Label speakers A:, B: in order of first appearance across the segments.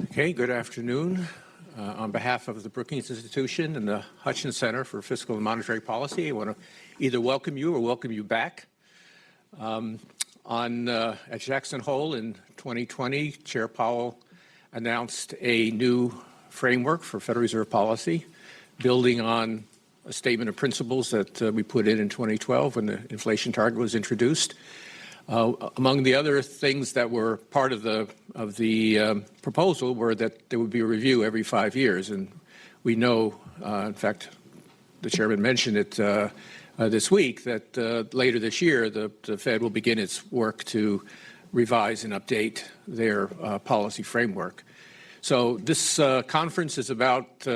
A: Okay, good afternoon. On behalf of the Brookings Institution and the Hutchins Center for Fiscal and Monetary Policy, I want to either welcome you or welcome you back. At Jackson Hole in 2020, Chair Powell announced a new framework for Federal Reserve policy, building on a statement of principles that we put in 2012 when the inflation target was introduced. Among the other things that were part of the proposal were that there would be a review every 5 years, and we know, in fact, the chairman mentioned it this week, that later this year the Fed will begin its work to revise and update their policy framework. So this conference is about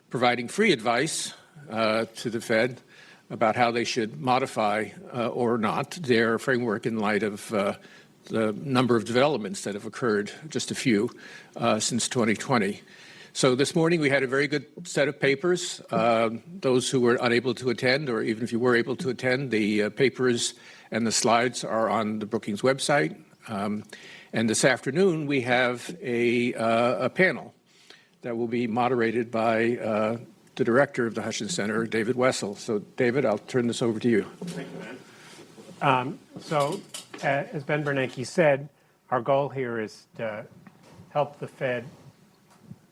A: providing free advice to the Fed about how they should modify or not their framework in light of the number of developments that have occurred, just a few, since 2020. So this morning we had a very good set of papers. Those who were unable to attend, or even if you were able to attend, the papers and the slides are on the Brookings website. And this afternoon we have a panel that will be moderated by the director of the Hutchins Center, David Wessel. So, David, I'll turn this over to you.
B: Thank you, Ben. As Ben Bernanke said, our goal here is to help the Fed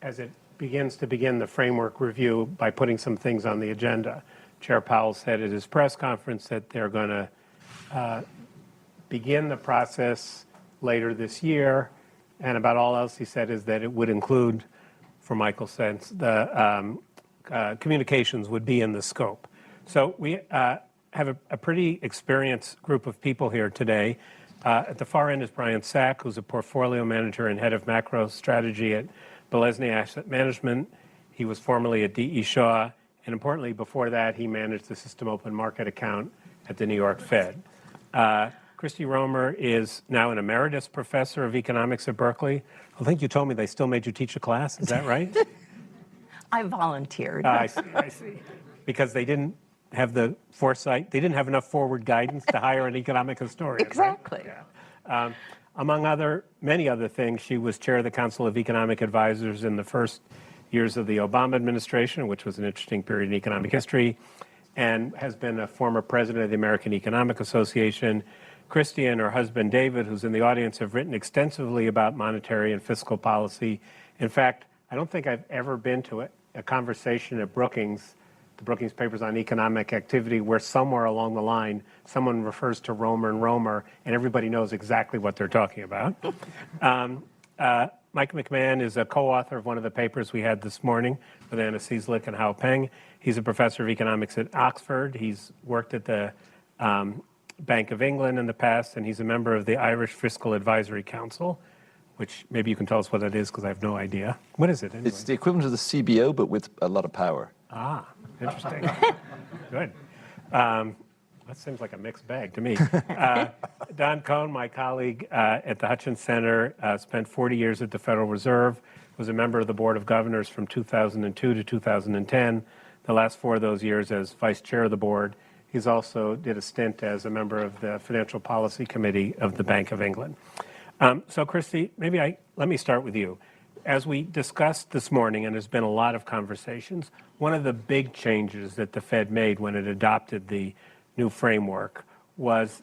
B: as it begins the framework review by putting some things on the agenda. Chair Powell said at his press conference that they're going to begin the process later this year, and about all else he said is that it would include, for Michael's sense, the communications would be in the scope. So we have a pretty experienced group of people here today. At the far end is Brian Sack, who's a portfolio manager and head of macro strategy at Bolesny Asset Management. He was formerly at D.E. Shaw, and importantly, before that, he managed the System Open Market account at the New York Fed. Christy Romer is now an emeritus professor of economics at Berkeley. I think you told me they still made you teach a class. Is that right?
C: I volunteered.
B: I see. Because they didn't have the foresight, they didn't have enough forward guidance to hire an economic historian.
C: Exactly.
B: Right? Yeah. Among many other things, she was chair of the Council of Economic Advisors in the first years of the Obama administration, which was an interesting period in economic history, and has been a former president of the American Economic Association. Christy and her husband, David, who's in the audience, have written extensively about monetary and fiscal policy. In fact, I don't think I've ever been to a conversation at Brookings, the Brookings papers on economic activity, where somewhere along the line someone refers to Romer and Romer, and everybody knows exactly what they're talking about. Mike McMahon is a co-author of one of the papers we had this morning with Anna Cieslik and Hao Peng. He's a professor of economics at Oxford. He's worked at the Bank of England in the past, and he's a member of the Irish Fiscal Advisory Council, which maybe you can tell us what that is, because I have no idea. What is it anyway?
D: It's the equivalent of the CBO, but with a lot of power.
B: Ah, interesting. Good. That seems like a mixed bag to me. Don Cohn, my colleague at the Hutchins Center, spent 40 years at the Federal Reserve, was a member of the Board of Governors from 2002 to 2010, the last 4 of those years as vice chair of the board. He's also did a stint as a member of the Financial Policy Committee of the Bank of England. So, Christy, let me start with you. As we discussed this morning, and there's been a lot of conversations, one of the big changes that the Fed made when it adopted the new framework was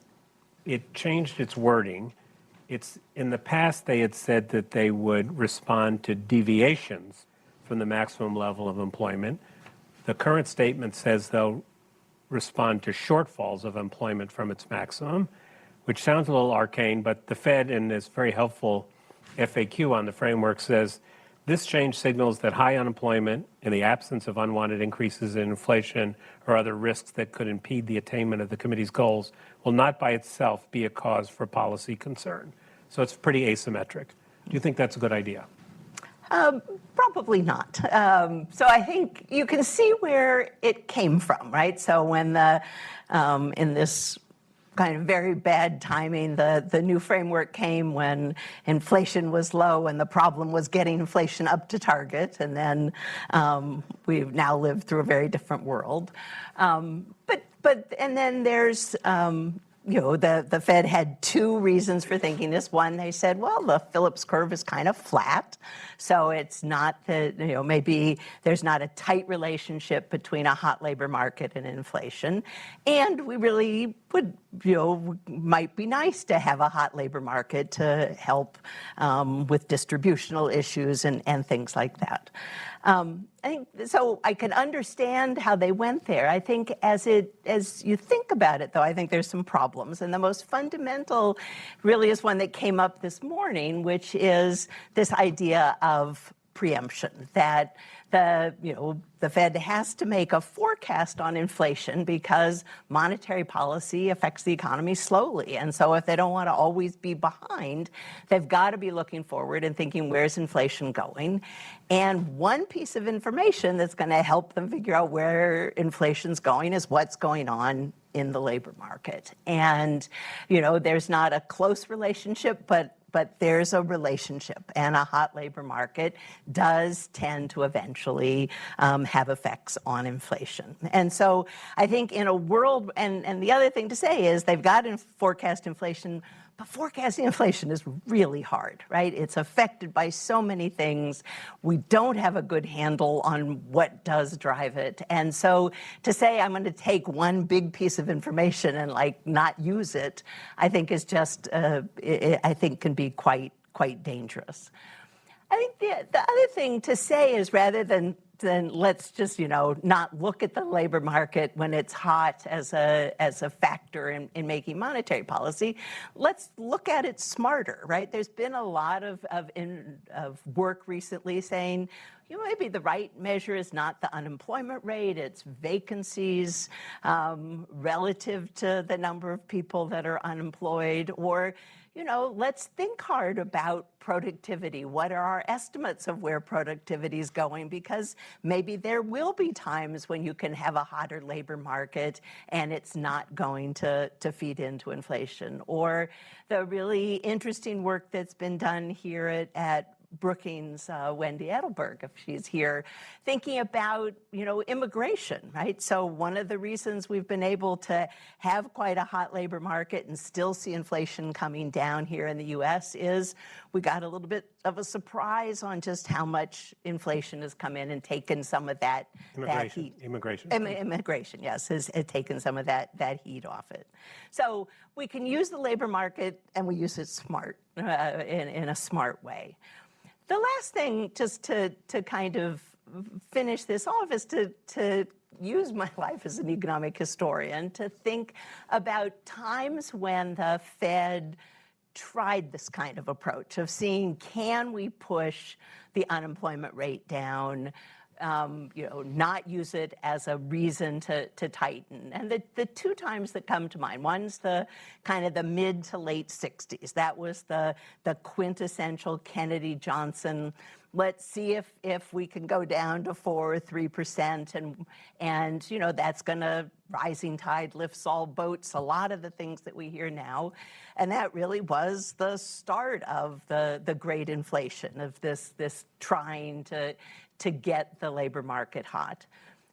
B: it changed its wording. In the past, they had said that they would respond to deviations from the maximum level of employment. The current statement says they'll respond to shortfalls of employment from its maximum, which sounds a little arcane, but the Fed, in this very helpful FAQ on the framework, says this change signals that high unemployment in the absence of unwanted increases in inflation or other risks that could impede the attainment of the committee's goals will not by itself be a cause for policy concern. So it's pretty asymmetric. Do you think that's a good idea?
C: Probably not. So I think you can see where it came from, right? So when in this kind of very bad timing, the new framework came when inflation was low and the problem was getting inflation up to target, and then we've now lived through a very different world. But then there's the Fed had two reasons for thinking this. One, they said, well, the Phillips curve is kind of flat, so it's not that, maybe there's not a tight relationship between a hot labor market and inflation. And we really would, might be nice to have a hot labor market to help with distributional issues and things like that. I think so. I can understand how they went there. I think as you think about it, though, I think there's some problems, and the most fundamental really is one that came up this morning, which is this idea of preemption, that the Fed has to make a forecast on inflation because monetary policy affects the economy slowly. And so if they don't want to always be behind, they've got to be looking forward and thinking, where's inflation going? And one piece of information that's going to help them figure out where inflation's going is what's going on in the labor market. And, there's not a close relationship, but there's a relationship, and a hot labor market does tend to eventually have effects on inflation. And so I think in a world, and the other thing to say is they've got to forecast inflation, but forecasting inflation is really hard, right? It's affected by so many things. We don't have a good handle on what does drive it. And so to say I'm going to take one big piece of information and not use it, I think is just, I think can be quite dangerous. I think the other thing to say is rather than let's just not look at the labor market when it's hot as a factor in making monetary policy. Let's look at it smarter, right? There's been a lot of work recently saying maybe the right measure is not the unemployment rate, it's vacancies relative to the number of people that are unemployed, or let's think hard about productivity. What are our estimates of where productivity is going? Because maybe there will be times when you can have a hotter labor market and it's not going to feed into inflation. Or the really interesting work that's been done here at Brookings, Wendy Edelberg, if she's here, thinking about, immigration, right? So one of the reasons we've been able to have quite a hot labor market and still see inflation coming down here in the U.S. is we got a little bit of a surprise on just how much inflation has come in and taken some of that heat. Immigration, yes, has taken some of that heat off it. So we can use the labor market and we use it smart, in a smart way. The last thing, just to kind of finish this off, is to use my life as an economic historian to think about times when the Fed tried this kind of approach of seeing, can we push the unemployment rate down, not use it as a reason to tighten. And the two times that come to mind, one's the kind of the mid to late 60s. That was the quintessential Kennedy-Johnson, let's see if we can go down to 4 or 3%, and that's going to, rising tide lifts all boats, a lot of the things that we hear now. And that really was the start of the great inflation, of this trying to get the labor market hot.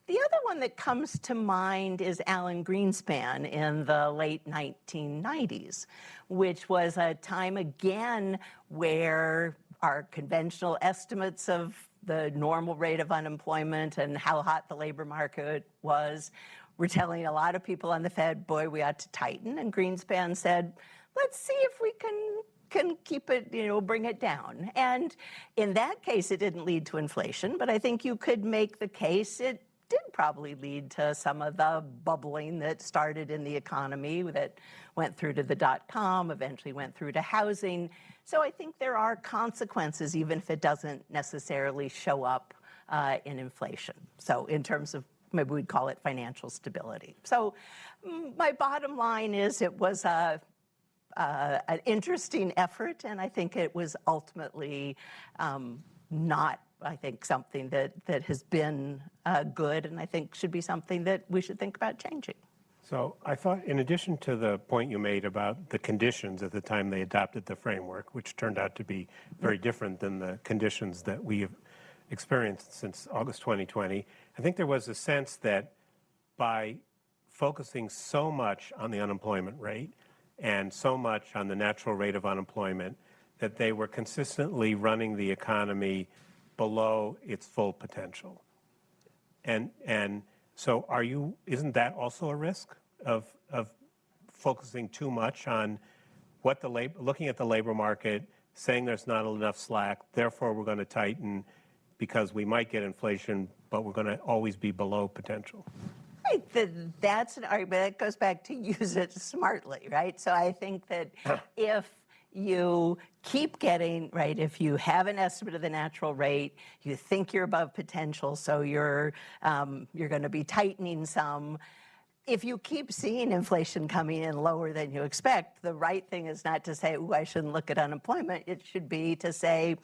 C: The other one that comes to mind is Alan Greenspan in the late 1990s, which was a time again where our conventional estimates of the normal rate of unemployment and how hot the labor market was were telling a lot of people on the Fed, boy, we ought to tighten. And Greenspan said, let's see if we can keep it, bring it down. And in that case, it didn't lead to inflation, but I think you could make the case it did probably lead to some of the bubbling that started in the economy, that went through to the .com, eventually went through to housing. So I think there are consequences, even if it doesn't necessarily show up in inflation. So in terms of, maybe we'd call it financial stability. So my bottom line is it was an interesting effort, and I think it was ultimately not, I think, something that has been good, and I think should be something that we should think about changing.
B: So I thought, in addition to the point you made about the conditions at the time they adopted the framework, which turned out to be very different than the conditions that we have experienced since August 2020, I think there was a sense that by focusing so much on the unemployment rate, and so much on the natural rate of unemployment that they were consistently running the economy below its full potential. And so isn't that also a risk of focusing too much on looking at the labor market, saying there's not enough slack, therefore we're going to tighten because we might get inflation, but we're going to always be below potential?
C: Right, that's an argument that goes back to use it smartly, right? So I think that if you keep getting, right, if you have an estimate of the natural rate, you think you're above potential, so you're going to be tightening some. If you keep seeing inflation coming in lower than you expect, the right thing is not to say, "Ooh, I shouldn't look at unemployment." It should be to say,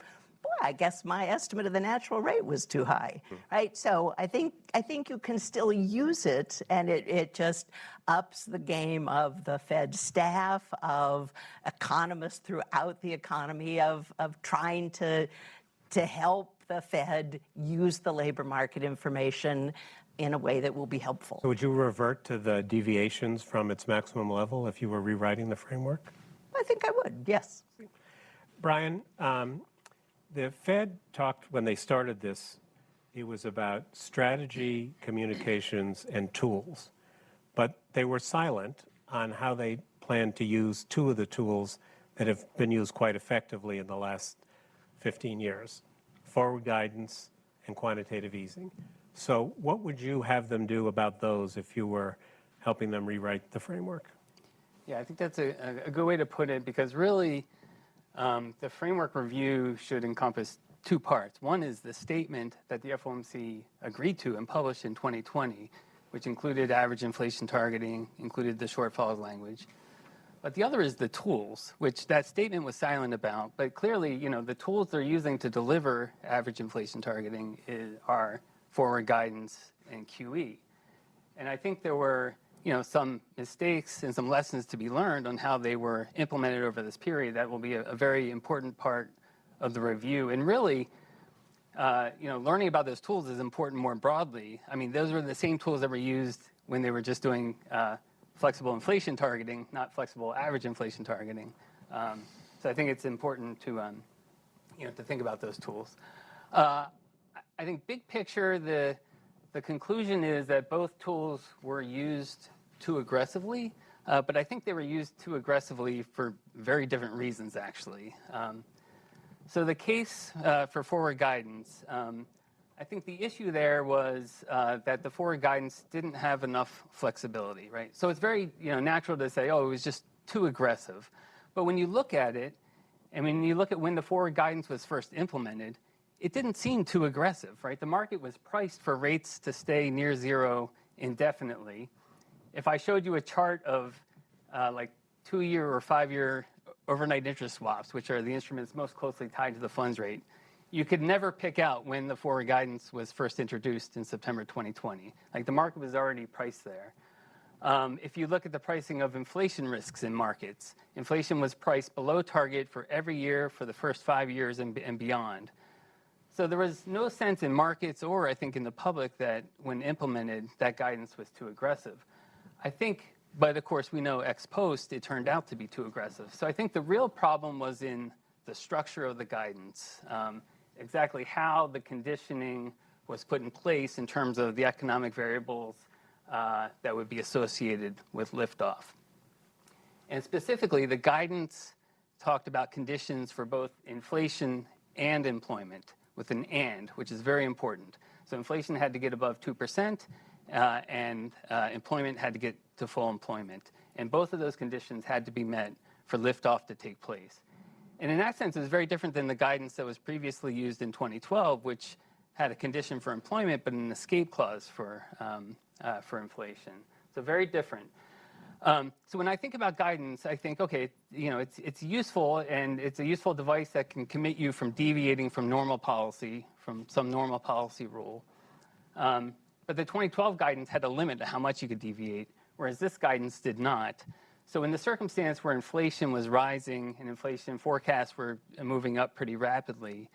C: "Boy, I guess my estimate of the natural rate was too high," right? So I think you can still use it, and it just ups the game of the Fed staff, of economists throughout the economy, of trying to help the Fed use the labor market information in a way that will be helpful.
B: So would you revert to the deviations from its maximum level if you were rewriting the framework?
C: I think I would, yes.
B: Brian, the Fed talked, when they started this, it was about strategy, communications, and tools. But they were silent on how they plan to use two of the tools that have been used quite effectively in the last 15 years, forward guidance and quantitative easing. So what would you have them do about those if you were helping them rewrite the framework?
E: Yeah, I think that's a good way to put it, because really the framework review should encompass two parts. One is the statement that the FOMC agreed to and published in 2020, which included average inflation targeting, included the shortfalls language. But the other is the tools, which that statement was silent about. But clearly, the tools they're using to deliver average inflation targeting are forward guidance and QE. And I think there were some mistakes and some lessons to be learned on how they were implemented over this period. That will be a very important part of the review. And really, learning about those tools is important more broadly. I mean, those were the same tools that were used when they were just doing flexible inflation targeting, not flexible average inflation targeting. So I think it's important to think about those tools. I think big picture, the conclusion is that both tools were used too aggressively, but I think they were used too aggressively for very different reasons, actually. So the case for forward guidance, I think the issue there was that the forward guidance didn't have enough flexibility, right? So it's very natural to say, oh, it was just too aggressive. But when you look at it, and when you look at when the forward guidance was first implemented, it didn't seem too aggressive, right? The market was priced for rates to stay near zero indefinitely. If I showed you a chart of like 2-year or 5-year overnight interest swaps, which are the instruments most closely tied to the funds rate, you could never pick out when the forward guidance was first introduced in September 2020. Like, the market was already priced there. If you look at the pricing of inflation risks in markets, inflation was priced below target for every year for the first 5 years and beyond. So there was no sense in markets, or I think in the public, that when implemented, that guidance was too aggressive. I think, but of course we know ex post, it turned out to be too aggressive. So I think the real problem was in the structure of the guidance, exactly how the conditioning was put in place in terms of the economic variables that would be associated with liftoff. And specifically, the guidance talked about conditions for both inflation and employment, with an "and," which is very important. So inflation had to get above 2%, and employment had to get to full employment. And both of those conditions had to be met for liftoff to take place. And in that sense, it's very different than the guidance that was previously used in 2012, which had a condition for employment but an escape clause for inflation. So very different. So when I think about guidance, I think, okay, it's useful, and it's a useful device that can commit you from deviating from normal policy, from some normal policy rule. But the 2012 guidance had a limit to how much you could deviate, whereas this guidance did not. So in the circumstance where inflation was rising and inflation forecasts were moving up pretty rapidly,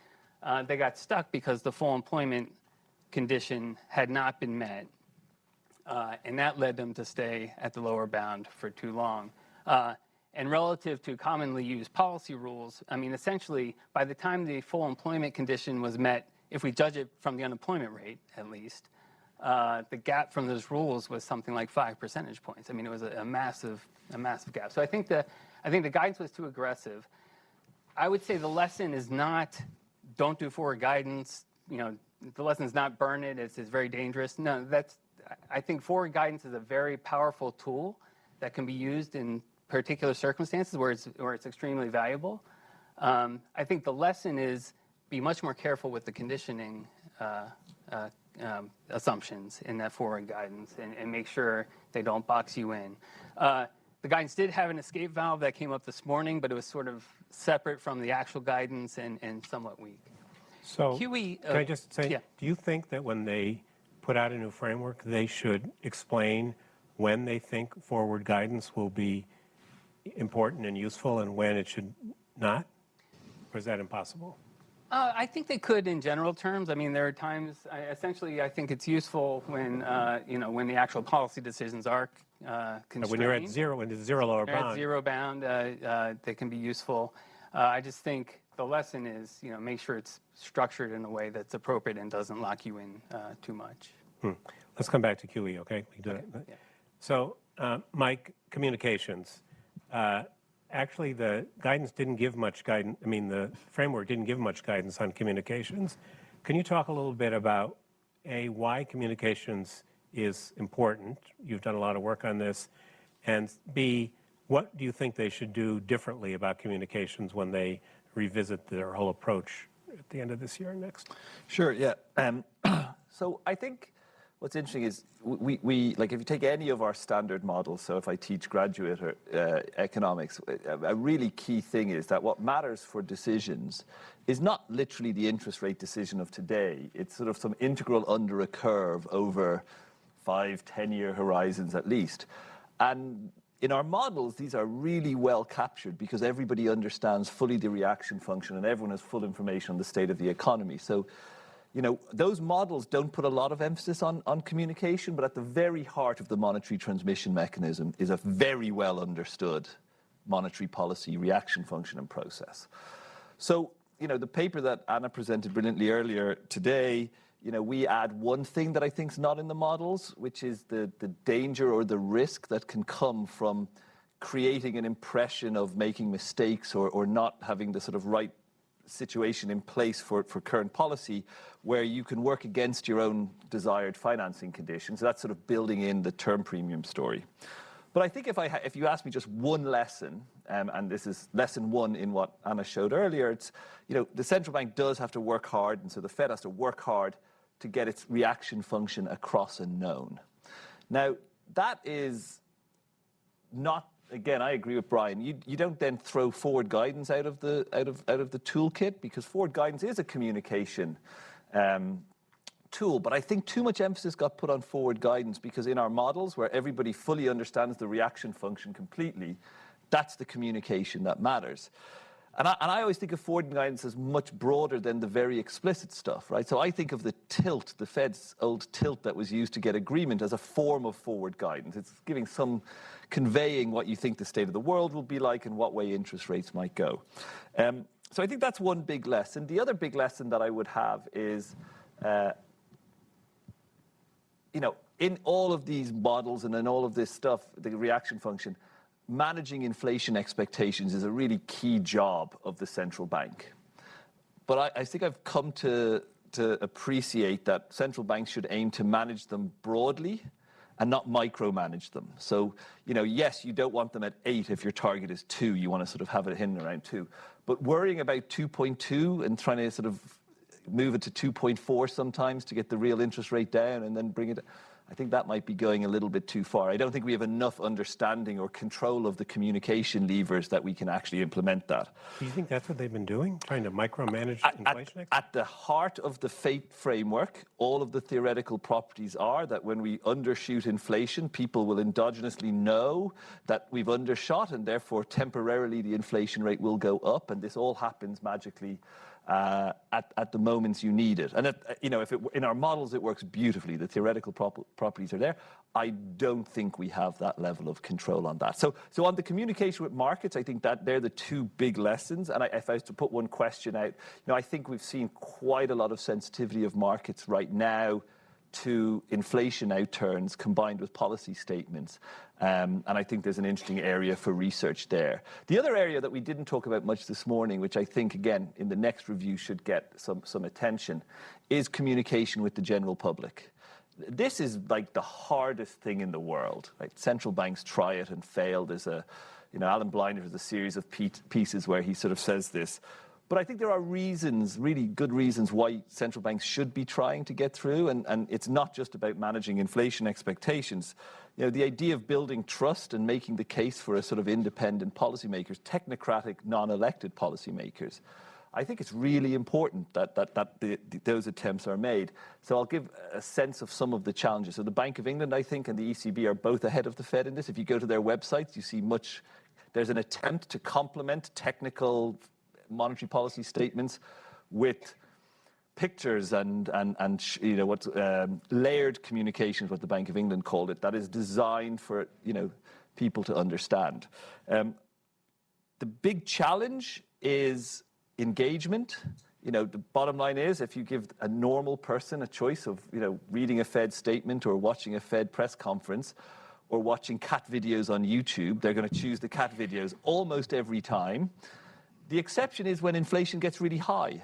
E: they got stuck because the full employment condition had not been met. And that led them to stay at the lower bound for too long. And relative to commonly used policy rules, I mean, essentially, by the time the full employment condition was met, if we judge it from the unemployment rate, at least, the gap from those rules was something like 5 percentage points. I mean, it was a massive gap. So I think the guidance was too aggressive. I would say the lesson is not don't do forward guidance. You know, the lesson is not burn it. It's very dangerous. No, I think forward guidance is a very powerful tool that can be used in particular circumstances where it's extremely valuable. I think the lesson is be much more careful with the conditioning assumptions in that forward guidance and make sure they don't box you in. The guidance did have an escape valve that came up this morning, but it was sort of separate from the actual guidance and somewhat weak.
B: So
E: QE,
B: can I just say,
E: yeah.
B: do you think that when they put out a new framework, they should explain when they think forward guidance will be important and useful and when it should not? Or is that impossible?
E: I think they could in general terms. I mean, there are times, essentially, I think it's useful when, when the actual policy decisions are constrained.
B: When you're at zero, when it's zero lower
E: They're at
B: bound.
E: zero bound, they can be useful. I just think the lesson is, make sure it's structured in a way that's appropriate and doesn't lock you in too much.
B: Let's come back to QE, okay? We can do that.
E: Yeah.
B: So, Mike, communications. Actually, the guidance didn't give much guidance. I mean, the framework didn't give much guidance on communications. Can you talk a little bit about, A, why communications is important? You've done a lot of work on this. And B, what do you think they should do differently about communications when they revisit their whole approach at the end of this year and next?
D: Sure, yeah. So I think what's interesting is we like if you take any of our standard models, so if I teach graduate or, economics, a really key thing is that what matters for decisions is not literally the interest rate decision of today. It's sort of some integral under a curve over 5-10-year horizons at least. And in our models, these are really well captured because everybody understands fully the reaction function and everyone has full information on the state of the economy. So, those models don't put a lot of emphasis on communication, but at the very heart of the monetary transmission mechanism is a very well understood monetary policy reaction function and process. So, the paper that Anna presented brilliantly earlier today, we add one thing that I think is not in the models, which is the danger or the risk that can come from creating an impression of making mistakes or not having the sort of right situation in place for current policy where you can work against your own desired financing conditions. So that's sort of building in the term premium story. But I think if you ask me just one lesson, and this is lesson one in what Anna showed earlier, it's, the central bank does have to work hard, and so the Fed has to work hard to get its reaction function across a known. Now, that is not, again, I agree with Brian. You don't then throw forward guidance out of the toolkit because forward guidance is a communication tool. But I think too much emphasis got put on forward guidance because in our models where everybody fully understands the reaction function completely, that's the communication that matters. And I always think of forward guidance as much broader than the very explicit stuff, right? So I think of the tilt, the Fed's old tilt that was used to get agreement as a form of forward guidance. It's conveying what you think the state of the world will be like and what way interest rates might go. So I think that's one big lesson. The other big lesson that I would have is, in all of these models and in all of this stuff, the reaction function, managing inflation expectations is a really key job of the central bank. But I think I've come to appreciate that central banks should aim to manage them broadly and not micromanage them. So, yes, you don't want them at 8 if your target is 2. You want to sort of have it hidden around 2. But worrying about 2.2 and trying to sort of move it to 2.4 sometimes to get the real interest rate down and then bring it, I think that might be going a little bit too far. I don't think we have enough understanding or control of the communication levers that we can actually implement that.
B: Do you think that's what they've been doing, trying to micromanage inflation?
D: At the heart of the FATE framework, all of the theoretical properties are that when we undershoot inflation, people will endogenously know that we've undershot and therefore temporarily the inflation rate will go up, and this all happens magically at the moments you need it. And in our models, it works beautifully. The theoretical properties are there. I don't think we have that level of control on that. So on the communication with markets, I think that they're the two big lessons. And if I was to put one question out, I think we've seen quite a lot of sensitivity of markets right now to inflation outturns combined with policy statements. And I think there's an interesting area for research there. The other area that we didn't talk about much this morning, which I think, again, in the next review should get some attention, is communication with the general public. This is like the hardest thing in the world. Right? Central banks try it and fail. There's Alan Blinder has a series of pieces where he sort of says this. But I think there are reasons, really good reasons, why central banks should be trying to get through. And it's not just about managing inflation expectations. The idea of building trust and making the case for a sort of independent policymakers, technocratic, non-elected policymakers. I think it's really important that those attempts are made. So I'll give a sense of some of the challenges. So the Bank of England, I think, and the ECB are both ahead of the Fed in this. If you go to their websites, you see there's an attempt to complement technical monetary policy statements with pictures and layered communications, what the Bank of England called it, that is designed for people to understand. The big challenge is engagement. The bottom line is, if you give a normal person a choice of reading a Fed statement or watching a Fed press conference or watching cat videos on YouTube, they're going to choose the cat videos almost every time. The exception is when inflation gets really high.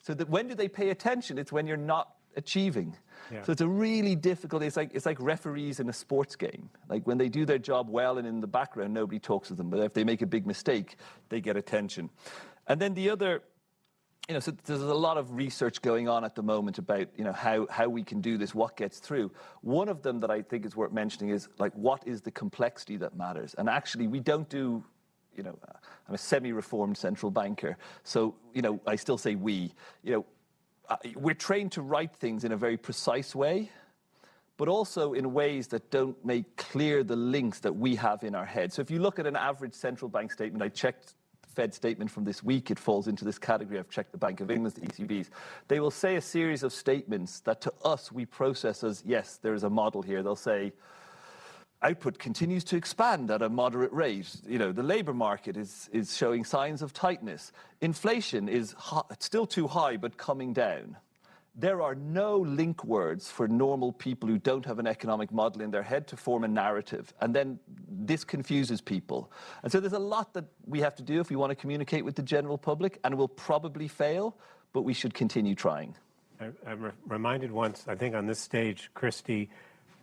D: So that when do they pay attention? It's when you're not achieving. Yeah. So it's a really difficult, it's like referees in a sports game. Like when they do their job well and in the background, nobody talks to them. But if they make a big mistake, they get attention. And then the other, so there's a lot of research going on at the moment about, how we can do this, what gets through. One of them that I think is worth mentioning is, what is the complexity that matters? And actually, we don't do, I'm a semi-reformed central banker. So, I still say we, we're trained to write things in a very precise way, but also in ways that don't make clear the links that we have in our head. So if you look at an average central bank statement, I checked Fed statement from this week, it falls into this category. I've checked the Bank of England's, the ECB's. They will say a series of statements that to us we process as, yes, there is a model here. They'll say, output continues to expand at a moderate rate. The labor market is showing signs of tightness. Inflation is still too high, but coming down. There are no link words for normal people who don't have an economic model in their head to form a narrative. And then this confuses people. And so there's a lot that we have to do if we want to communicate with the general public, and we'll probably fail, but we should continue trying.
B: I'm reminded once, I think on this stage, Christy,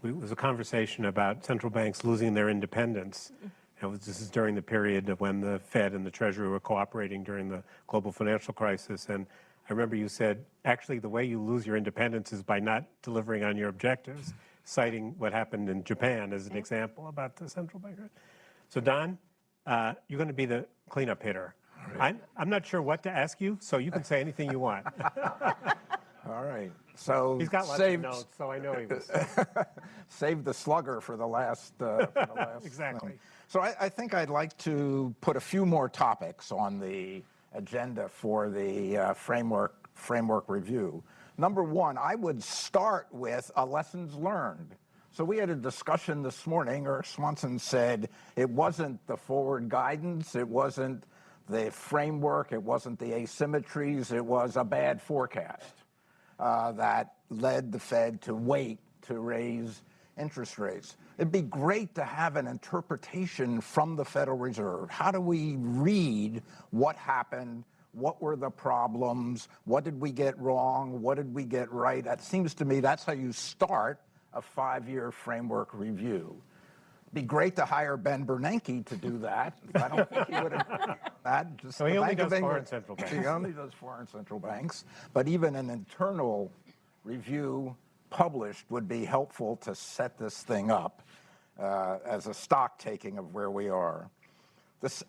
B: it was a conversation about central banks losing their independence. This is during the period of when the Fed and the Treasury were cooperating during the global financial crisis. And I remember you said, actually, the way you lose your independence is by not delivering on your objectives, citing what happened in Japan as an example about the central bank. So, Don, you're going to be the cleanup hitter. Right. I'm not sure what to ask you, so you can say anything you want.
F: All right. So
B: he's got lots of notes, so I know he was.
F: Save the slugger for the last.
B: Exactly.
F: So I think I'd like to put a few more topics on the agenda for the framework review. Number one, I would start with a lessons learned. So we had a discussion this morning. Eric Swanson said it wasn't the forward guidance, it wasn't the framework, it wasn't the asymmetries, it was a bad forecast that led the Fed to wait to raise interest rates. It'd be great to have an interpretation from the Federal Reserve. How do we read what happened? What were the problems? What did we get wrong? What did we get right? It seems to me that's how you start a 5-year framework review. It'd be great to hire Ben Bernanke to do that. I don't think he would have done that. Just
B: so he only does foreign central banks.
F: He only does foreign central banks. But even an internal review published would be helpful to set this thing up as a stock taking of where we are.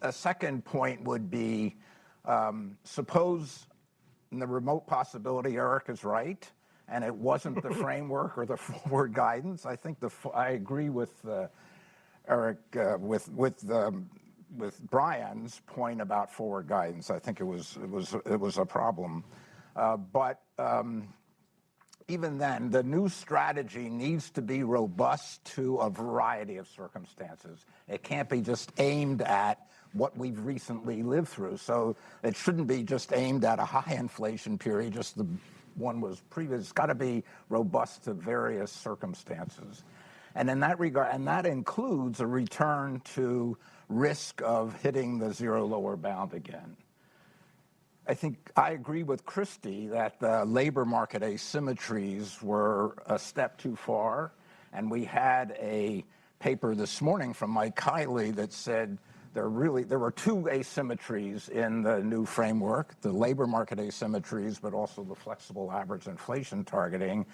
F: A second point would be, suppose in the remote possibility Eric is right, and it wasn't the framework or the forward guidance. I think I agree with Eric with Brian's point about forward guidance. I think it was a problem, but even then, the new strategy needs to be robust to a variety of circumstances. It can't be just aimed at what we've recently lived through. So it shouldn't be just aimed at a high inflation period, just the one was previous. It's got to be robust to various circumstances. And in that regard, and that includes a return to risk of hitting the zero lower bound again. I think I agree with Christie that the labor market asymmetries were a step too far. And we had a paper this morning from Mike Kiley that said there were two asymmetries in the new framework, the labor market asymmetries, but also the flexible average inflation targeting.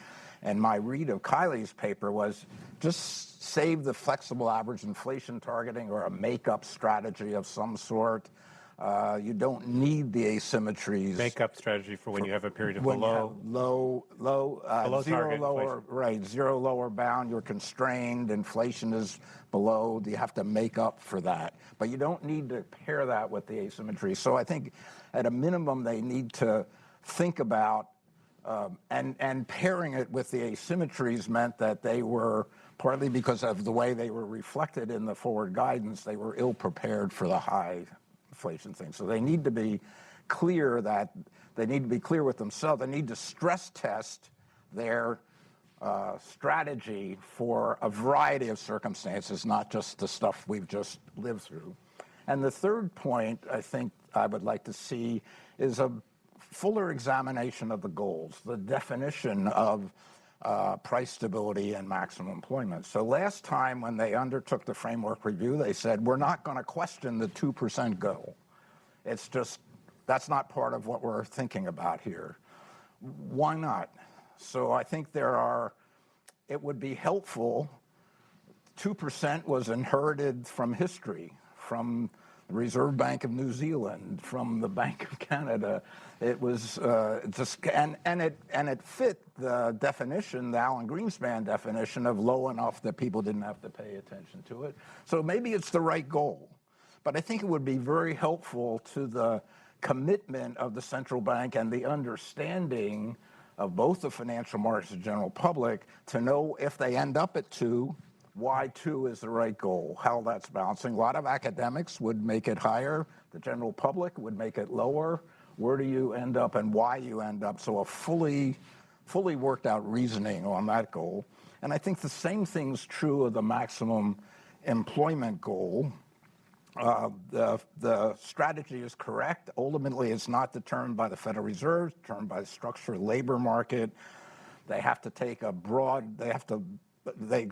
F: And my read of Kiley's paper was just save the flexible average inflation targeting or a make-up strategy of some sort. You don't need the asymmetries.
B: Make-up strategy for when you have a period of
F: When
B: below.
F: you have zero
B: target
F: lower,
B: inflation.
F: right, zero lower bound, you're constrained, inflation is below, you have to make up for that. But you don't need to pair that with the asymmetry. So I think at a minimum they need to think about, and pairing it with the asymmetries meant that they were, partly because of the way they were reflected in the forward guidance, they were ill prepared for the high inflation thing. So they need to be clear that they need to be clear with themselves. They need to stress test their strategy for a variety of circumstances, not just the stuff we've just lived through. And the third point I think I would like to see is a fuller examination of the goals, the definition of price stability and maximum employment. So last time when they undertook the framework review, they said, we're not going to question the 2% goal. It's just, that's not part of what we're thinking about here. Why not? So I think it would be helpful. 2% was inherited from history, from the Reserve Bank of New Zealand, from the Bank of Canada. It was it fit the definition, the Alan Greenspan definition of low enough that people didn't have to pay attention to it. So maybe it's the right goal, but I think it would be very helpful to the commitment of the central bank and the understanding of both the financial markets and general public to know if they end up at 2, why 2 is the right goal, how that's balancing. A lot of academics would make it higher. The general public would make it lower. Where do you end up and why you end up? So a fully worked out reasoning on that goal. And I think the same thing's true of the maximum employment goal. The strategy is correct. Ultimately, it's not determined by the Federal Reserve, it's determined by the structure of the labor market. They have to take a broad, the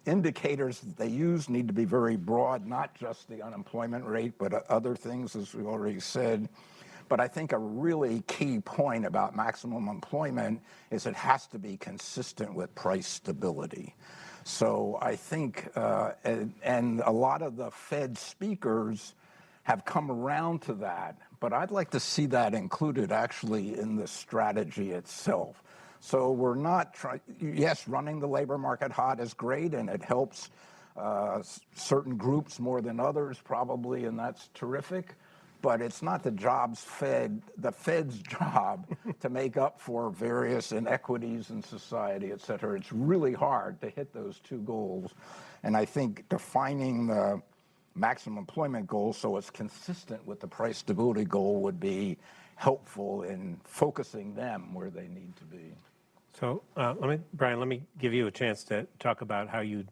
F: indicators that they use need to be very broad, not just the unemployment rate, but other things, as we already said. But I think a really key point about maximum employment is it has to be consistent with price stability. So I think, and a lot of the Fed speakers have come around to that, but I'd like to see that included actually in the strategy itself. So we're not yes, running the labor market hot is great, and it helps certain groups more than others probably, and that's terrific. But it's not the Fed's job to make up for various inequities in society, et cetera. It's really hard to hit those 2 goals. And I think defining the maximum employment goal so it's consistent with the price stability goal would be helpful in focusing them where they need to be.
B: So, Brian, let me give you a chance to talk about how you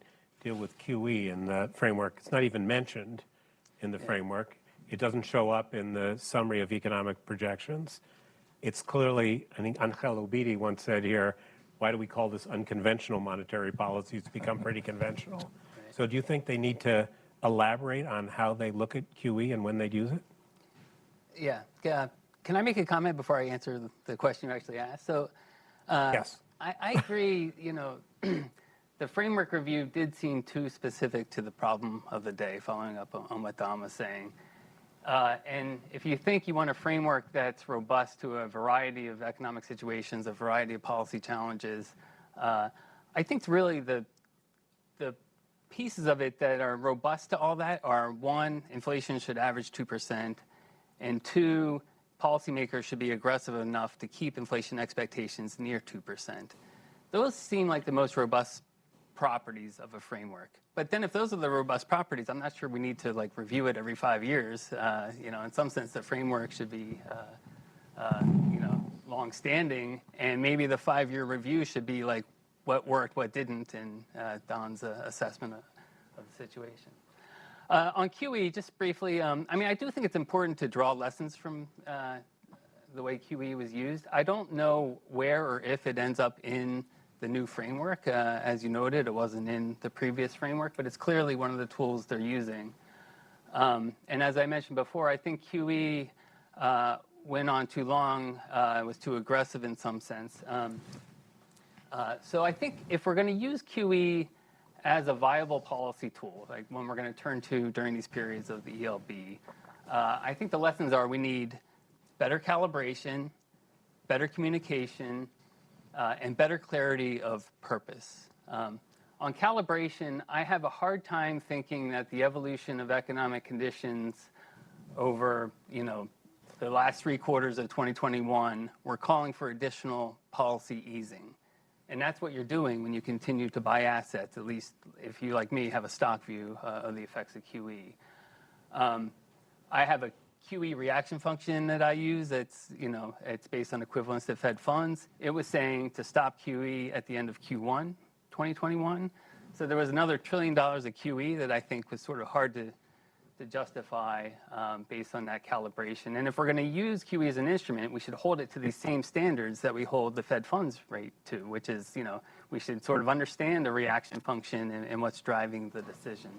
B: deal with QE in the framework. It's not even mentioned in the framework. It doesn't show up in the summary of economic projections. It's clearly, I think Angel Obidi once said here, why do we call this unconventional monetary policy? It's become pretty conventional. Right. So do you think they need to elaborate on how they look at QE and when they'd use it?
E: Yeah. Can I make a comment before I answer the question you actually asked? So,
B: yes.
E: I agree, the framework review did seem too specific to the problem of the day, following up on what Don was saying. And if you think you want a framework that's robust to a variety of economic situations, a variety of policy challenges, I think really the pieces of it that are robust to all that are, 1, inflation should average 2%, and 2, policymakers should be aggressive enough to keep inflation expectations near 2%. Those seem like the most robust properties of a framework. But then if those are the robust properties, I'm not sure we need to like review it every 5 years. In some sense, the framework should be, long-standing, and maybe the 5-year review should be like what worked, what didn't, in Don's assessment of the situation. On QE, just briefly, I do think it's important to draw lessons from the way QE was used. I don't know where or if it ends up in the new framework. As you noted, it wasn't in the previous framework, but it's clearly one of the tools they're using. And as I mentioned before, I think QE went on too long, was too aggressive in some sense. So I think if we're going to use QE as a viable policy tool, like one we're going to turn to during these periods of the ELB, I think the lessons are we need better calibration, better communication, and better clarity of purpose. On calibration, I have a hard time thinking that the evolution of economic conditions over, the last 3 quarters of 2021, we're calling for additional policy easing. And that's what you're doing when you continue to buy assets, at least if you, like me, have a stock view of the effects of QE. I have a QE reaction function that I use that's, it's based on equivalence to Fed funds. It was saying to stop QE at the end of Q1 2021. So there was another $1 trillion of QE that I think was sort of hard to justify based on that calibration. And if we're going to use QE as an instrument, we should hold it to these same standards that we hold the Fed funds rate to, which is, we should sort of understand the reaction function and what's driving the decision.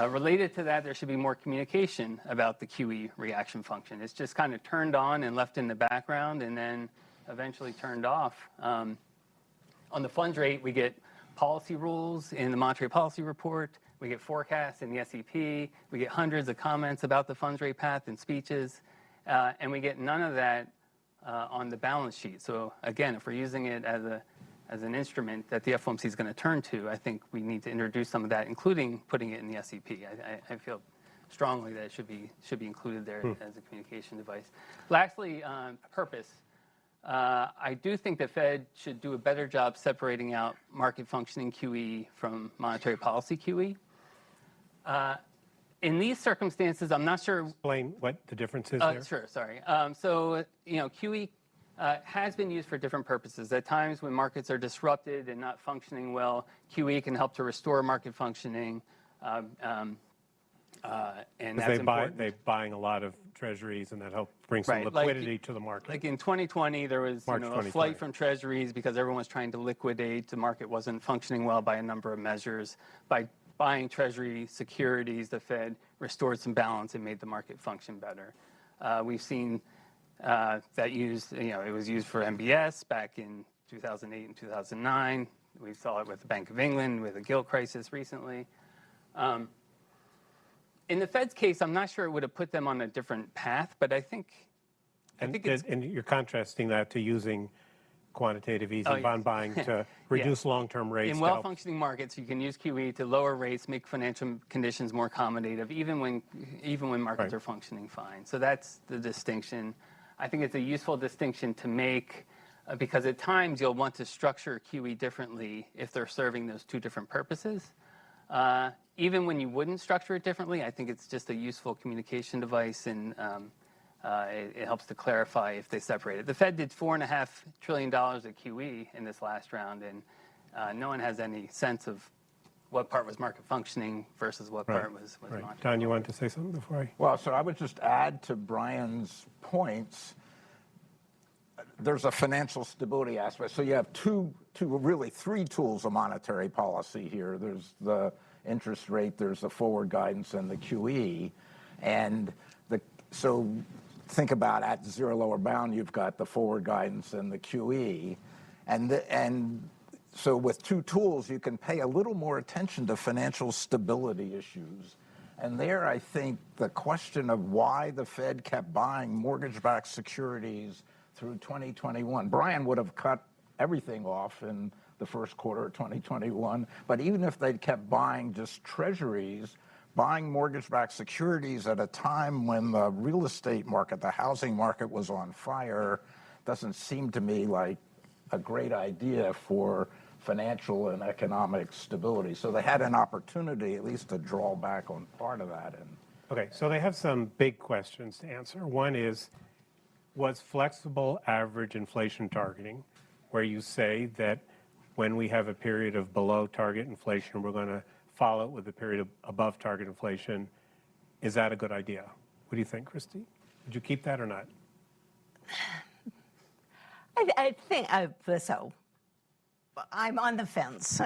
E: Related to that, there should be more communication about the QE reaction function. It's just kind of turned on and left in the background and then eventually turned off. On the funds rate, we get policy rules in the Monetary Policy Report. We get forecasts in the SEP. We get hundreds of comments about the funds rate path in speeches. And we get none of that on the balance sheet. So again, if we're using it as an instrument that the FOMC is going to turn to, I think we need to introduce some of that, including putting it in the SEP. I feel strongly that it should be included there as a communication device. Lastly, purpose. I do think the Fed should do a better job separating out market functioning QE from monetary policy QE. In these circumstances, I'm not sure.
B: Explain what the difference is there.
E: Sure, sorry. QE has been used for different purposes. At times when markets are disrupted and not functioning well, QE can help to restore market functioning. And that's important.
B: They're buying a lot of treasuries, and that helps bring some liquidity to the market.
E: Like in 2020, there was a flight from treasuries because everyone was trying to liquidate. The market wasn't functioning well by a number of measures. By buying treasury securities, the Fed restored some balance and made the market function better. We've seen that used, it was used for MBS back in 2008 and 2009. We saw it with the Bank of England, with the gilt crisis recently. In the Fed's case, I'm not sure it would have put them on a different path, but I think it's...
B: And you're contrasting that to using quantitative easing, bond buying to reduce long-term rates.
E: In well-functioning markets, you can use QE to lower rates, make financial conditions more accommodative, even when markets are functioning fine. So that's the distinction. I think it's a useful distinction to make because at times you'll want to structure QE differently if they're serving those two different purposes. Even when you wouldn't structure it differently, I think it's just a useful communication device, and it helps to clarify if they separate it. The Fed did $4.5 trillion of QE in this last round, and no one has any sense of what part was market functioning versus what part was monetary.
B: Don, you wanted to say something before I...
F: Well, so I would just add to Brian's points. There's a financial stability aspect. So you have really three tools of monetary policy here. There's the interest rate, there's the forward guidance, and the QE. And so think about at zero lower bound, you've got the forward guidance and the QE. And so with two tools, you can pay a little more attention to financial stability issues. And there, I think the question of why the Fed kept buying mortgage-backed securities through 2021, Brian would have cut everything off in the first quarter of 2021. But even if they'd kept buying just treasuries, buying mortgage-backed securities at a time when the real estate market, the housing market was on fire, doesn't seem to me like a great idea for financial and economic stability. So they had an opportunity at least to draw back on part of that. And
B: Okay, so they have some big questions to answer. One is, was flexible average inflation targeting, where you say that when we have a period of below target inflation, we're going to follow it with a period of above target inflation, is that a good idea? What do you think, Christy? Would you keep that or not?
C: I think so. I'm on the fence.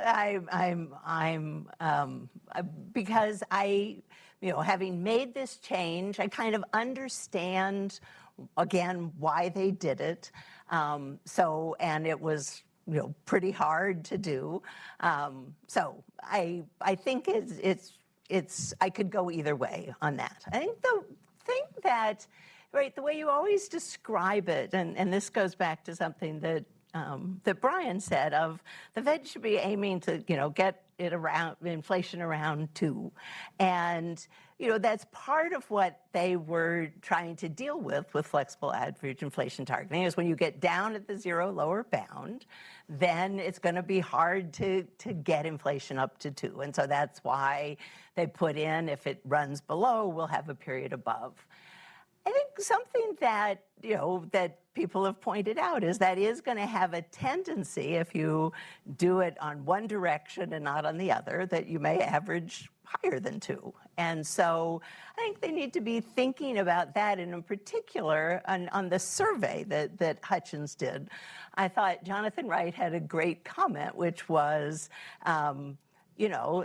C: Because having made this change, I kind of understand again why they did it. And it was pretty hard to do. So I think it's I could go either way on that. I think the thing that, right, the way you always describe it, and this goes back to something that that Brian said, of the Fed should be aiming to get it around inflation around 2, and that's part of what they were trying to deal with flexible average inflation targeting, is when you get down at the zero lower bound, then it's going to be hard to get inflation up to 2, and so that's why they put in, if it runs below, we'll have a period above. I think something that that people have pointed out is that is going to have a tendency, if you do it on one direction and not on the other, that you may average higher than 2. And so I think they need to be thinking about that, and in particular on the survey that Hutchins did. I thought Jonathan Wright had a great comment, which was,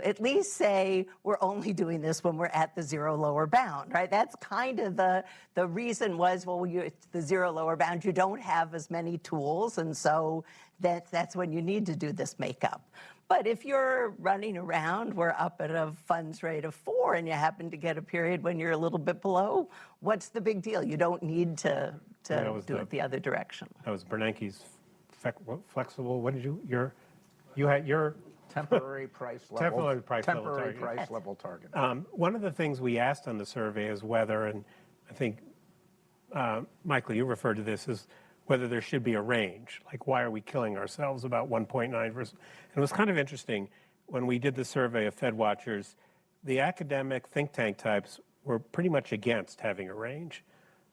C: at least say we're only doing this when we're at the zero lower bound, right? That's kind of the reason was, well, it's the zero lower bound, you don't have as many tools, and so that's when you need to do this makeup. But if you're running around, we're up at a funds rate of 4, and you happen to get a period when you're a little bit below, what's the big deal? You don't need to do it the other direction.
B: That was Bernanke's flexible, what did you had your
F: temporary price level.
B: Temporary price
F: level target.
B: One of the things we asked on the survey is whether, and I think, Michael, you referred to this, is whether there should be a range. Like, why are we killing ourselves about 1.9 versus... And it was kind of interesting, when we did the survey of Fed watchers, the academic think tank types were pretty much against having a range.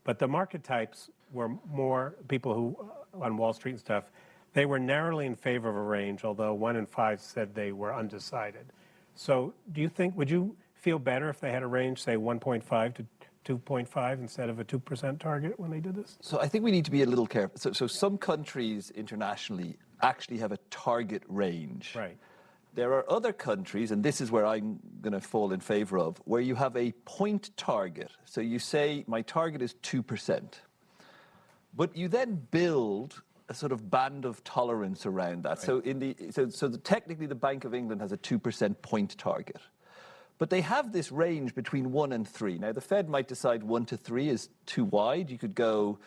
B: But the market types were more, people who, on Wall Street and stuff, they were narrowly in favor of a range, although 1 in 5 said they were undecided. So do you think, would you feel better if they had a range, say 1.5 to 2.5 instead of a 2% target when they did this?
D: So I think we need to be a little careful. So some countries internationally actually have a target range.
B: Right.
D: There are other countries, and this is where I'm going to fall in favor of, where you have a point target. So you say, my target is 2%. But you then build a sort of band of tolerance around that. Right. So technically the Bank of England has a 2% point target. But they have this range between 1 and 3. Now, the Fed might decide 1 to 3 is too wide. You could go,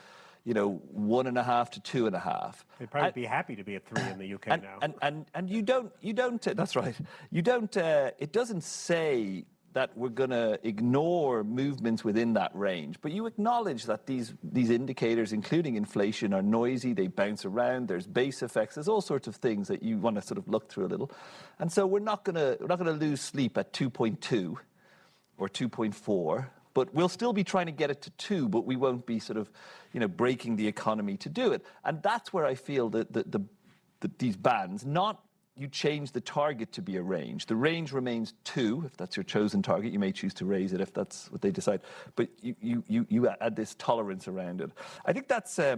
D: 1.5 to 2.5.
B: They'd probably be happy to be at 3 in the UK now.
D: And you don't, that's right. You don't, it doesn't say that we're going to ignore movements within that range. But you acknowledge that these indicators, including inflation, are noisy, they bounce around, there's base effects, there's all sorts of things that you want to sort of look through a little. And so we're not going to lose sleep at 2.2 or 2.4, but we'll still be trying to get it to 2, but we won't be sort of, breaking the economy to do it. And that's where I feel that these bands, not you change the target to be a range. The range remains 2, if that's your chosen target. You may choose to raise it if that's what they decide. But you add this tolerance around it. I think that's, I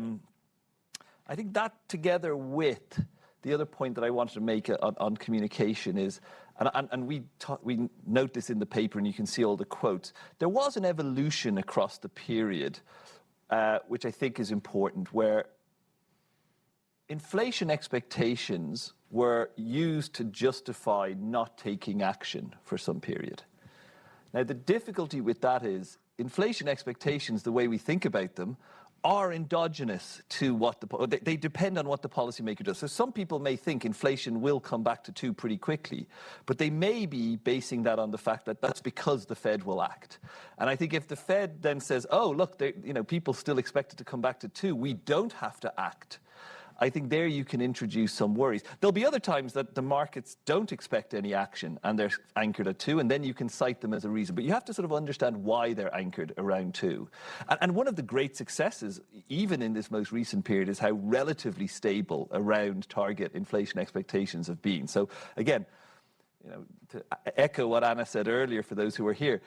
D: think that together with the other point that I wanted to make on communication is, and we note this in the paper, and you can see all the quotes. There was an evolution across the period, which I think is important, where inflation expectations were used to justify not taking action for some period. Now, the difficulty with that is inflation expectations, the way we think about them, are endogenous to what they depend on what the policymaker does. So some people may think inflation will come back to 2 pretty quickly, but they may be basing that on the fact that that's because the Fed will act. And I think if the Fed then says, oh, look, people still expect it to come back to 2, we don't have to act, I think there you can introduce some worries. There'll be other times that the markets don't expect any action and they're anchored at 2, and then you can cite them as a reason. But you have to sort of understand why they're anchored around 2. And one of the great successes, even in this most recent period, is how relatively stable around target inflation expectations have been. So again, to echo what Anna said earlier, for those who are here,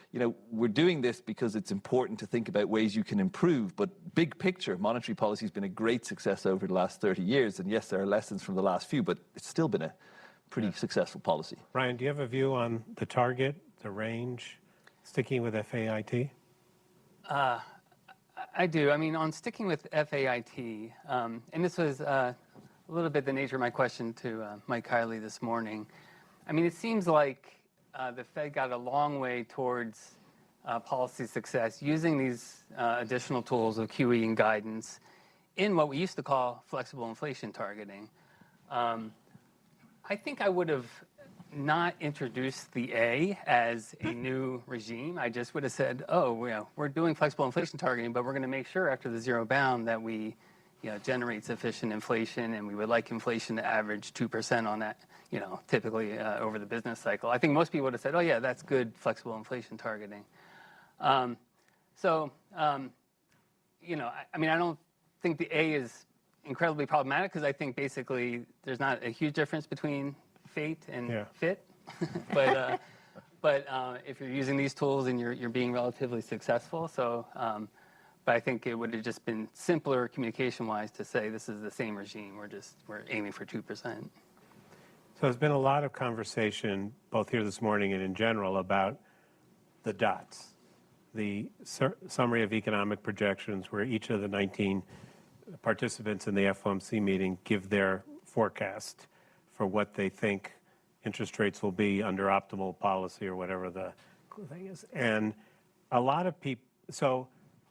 D: we're doing this because it's important to think about ways you can improve. But big picture, monetary policy has been a great success over the last 30 years. And yes, there are lessons from the last few, but it's still been a pretty successful policy.
B: Ryan, do you have a view on the target, the range, sticking with FAIT?
E: I do. I mean, on sticking with FAIT, and this was a little bit the nature of my question to Mike Kiley this morning. I mean, it seems like the Fed got a long way towards policy success using these additional tools of QE and guidance in what we used to call flexible inflation targeting. I think I would have not introduced the A as a new regime. I just would have said, oh, we're doing flexible inflation targeting, but we're going to make sure after the zero bound that we generate sufficient inflation, and we would like inflation to average 2% on that, typically over the business cycle. I think most people would have said, oh yeah, that's good flexible inflation targeting. I mean, I don't think the A is incredibly problematic, because I think basically there's not a huge difference between FAIT and FIT. But if you're using these tools and you're being relatively successful, but I think it would have just been simpler communication-wise to say this is the same regime. We're aiming for 2%.
B: So there's been a lot of conversation, both here this morning and in general, about the dots, the summary of economic projections, where each of the 19 participants in the FOMC meeting give their forecast for what they think interest rates will be under optimal policy, or whatever the thing is. And a lot of people, so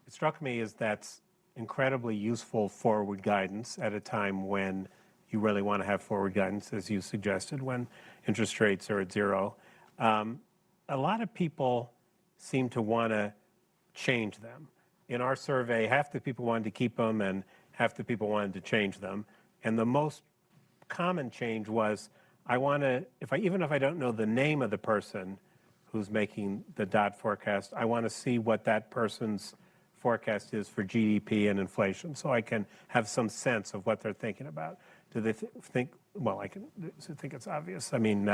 B: it struck me as that's incredibly useful forward guidance at a time when you really want to have forward guidance, as you suggested, when interest rates are at 0. A lot of people seem to want to change them. In our survey, half the people wanted to keep them and half the people wanted to change them. And the most common change was, I want to, even if I don't know the name of the person who's making the dot forecast, I want to see what that person's forecast is for GDP and inflation, so I can have some sense of what they're thinking about. Do they think, well, I can think it's obvious. I mean,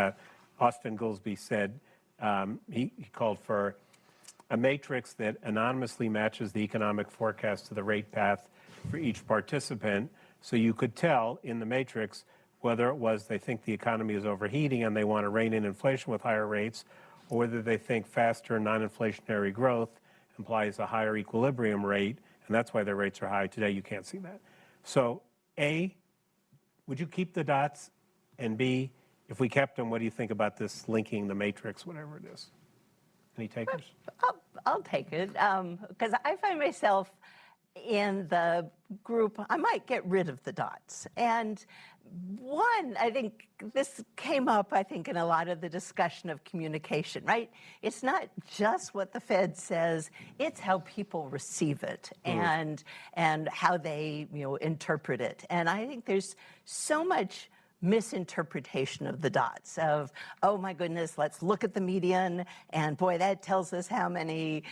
B: Austin Goolsbee said, he called for a matrix that anonymously matches the economic forecast to the rate path for each participant, so you could tell in the matrix whether it was they think the economy is overheating and they want to rein in inflation with higher rates, or whether they think faster non-inflationary growth implies a higher equilibrium rate, and that's why their rates are high. Today, you can't see that. So, A, would you keep the dots? And B, if we kept them, what do you think about this linking the matrix, whatever it is? Any takers?
C: I'll take it, because I find myself in the group, I might get rid of the dots. And one, I think this came up, in a lot of the discussion of communication, right? It's not just what the Fed says, it's how people receive it and how they, interpret it. And I think there's so much misinterpretation of the dots of, oh my goodness, let's look at the median, and boy, that tells us how many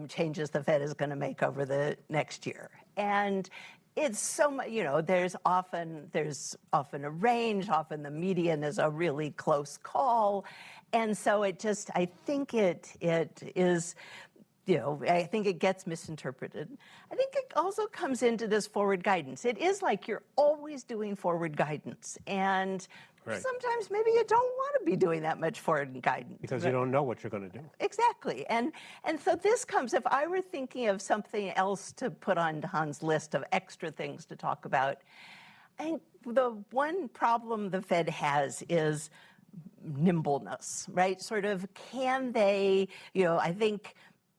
C: changes the Fed is going to make over the next year. And it's so much, there's often a range, often the median is a really close call. And so I think it is, I think it gets misinterpreted. I think it also comes into this forward guidance. It is like you're always doing forward guidance. And sometimes maybe you don't want to be doing that much forward guidance.
B: Because you don't know what you're going to do.
C: Exactly. And so this comes, if I were thinking of something else to put on Don's list of extra things to talk about, I think the one problem the Fed has is nimbleness, right? Sort of, can they, I think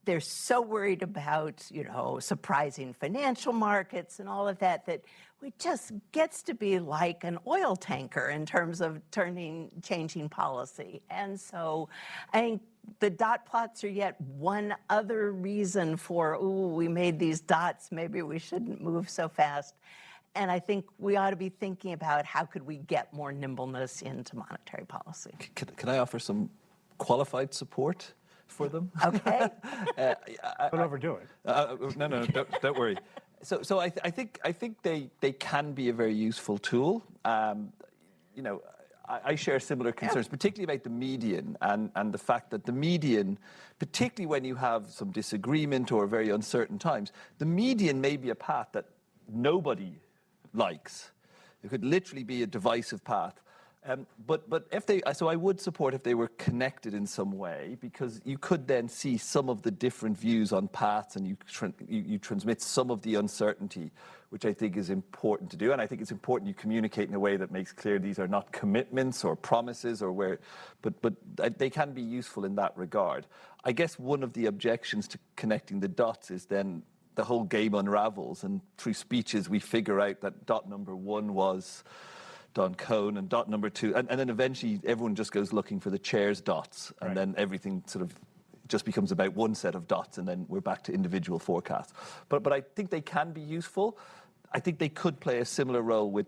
C: they're so worried about, surprising financial markets and all of that, that it just gets to be like an oil tanker in terms of changing policy. And so I think the dot plots are yet one other reason for, we made these dots, maybe we shouldn't move so fast. And I think we ought to be thinking about how could we get more nimbleness into monetary policy.
D: Can I offer some qualified support for them?
C: Okay.
B: Don't overdo it.
D: No, don't worry. So I think they can be a very useful tool. I share similar concerns, particularly about the median and the fact that the median, particularly when you have some disagreement or very uncertain times, the median may be a path that nobody likes. It could literally be a divisive path. But so I would support if they were connected in some way, because you could then see some of the different views on paths, and you transmit some of the uncertainty, which I think is important to do. And I think it's important you communicate in a way that makes clear these are not commitments or promises but they can be useful in that regard. I guess one of the objections to connecting the dots is then the whole game unravels, and through speeches we figure out that dot number 1 was Don Cohn, and dot number 2, and then eventually everyone just goes looking for the chair's dots, and then everything sort of just becomes about one set of dots, and then we're back to individual forecasts. But I think they can be useful. I think they could play a similar role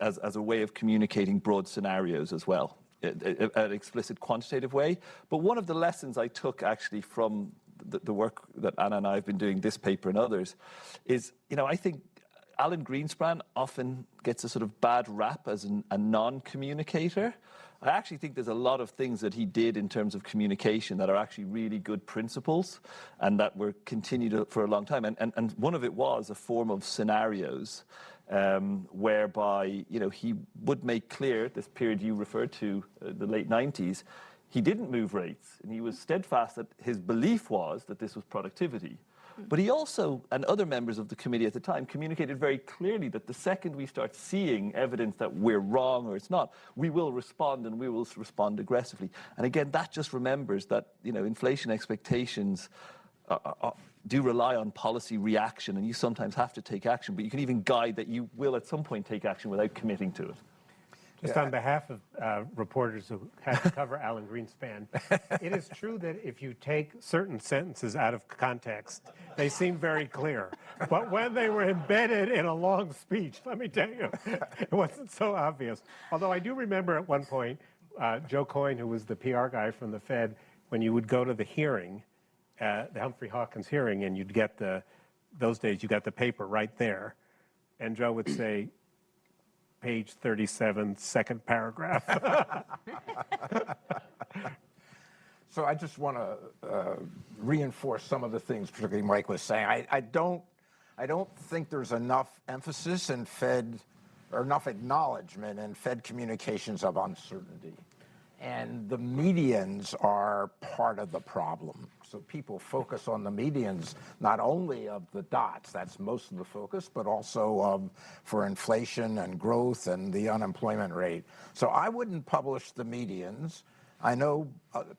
D: as a way of communicating broad scenarios as well, an explicit quantitative way. But one of the lessons I took actually from the work that Anna and I have been doing, this paper and others, is, I think Alan Greenspan often gets a sort of bad rap as a non-communicator. I actually think there's a lot of things that he did in terms of communication that are actually really good principles and that were continued for a long time. And one of it was a form of scenarios whereby, he would make clear, this period you referred to, the late 90s, he didn't move rates, and he was steadfast that his belief was that this was productivity. But he also, and other members of the committee at the time, communicated very clearly that the second we start seeing evidence that we're wrong or it's not, we will respond, and we will respond aggressively. And again, that just remembers that, inflation expectations do rely on policy reaction, and you sometimes have to take action, but you can even guide that you will at some point take action without committing to it.
B: Just on behalf of reporters who had to cover Alan Greenspan, it is true that if you take certain sentences out of context, they seem very clear. But when they were embedded in a long speech, let me tell you, it wasn't so obvious. Although I do remember at one point, Joe Coyne, who was the PR guy from the Fed, when you would go to the hearing, the Humphrey Hawkins hearing, and you'd get those days you got the paper right there, and Joe would say, page 37, second paragraph.
F: So I just want to reinforce some of the things, particularly Mike was saying. I don't think there's enough emphasis in Fed, or enough acknowledgement in Fed communications of uncertainty. And the medians are part of the problem. So people focus on the medians, not only of the dots, that's most of the focus, but also for inflation and growth and the unemployment rate. So I wouldn't publish the medians. I know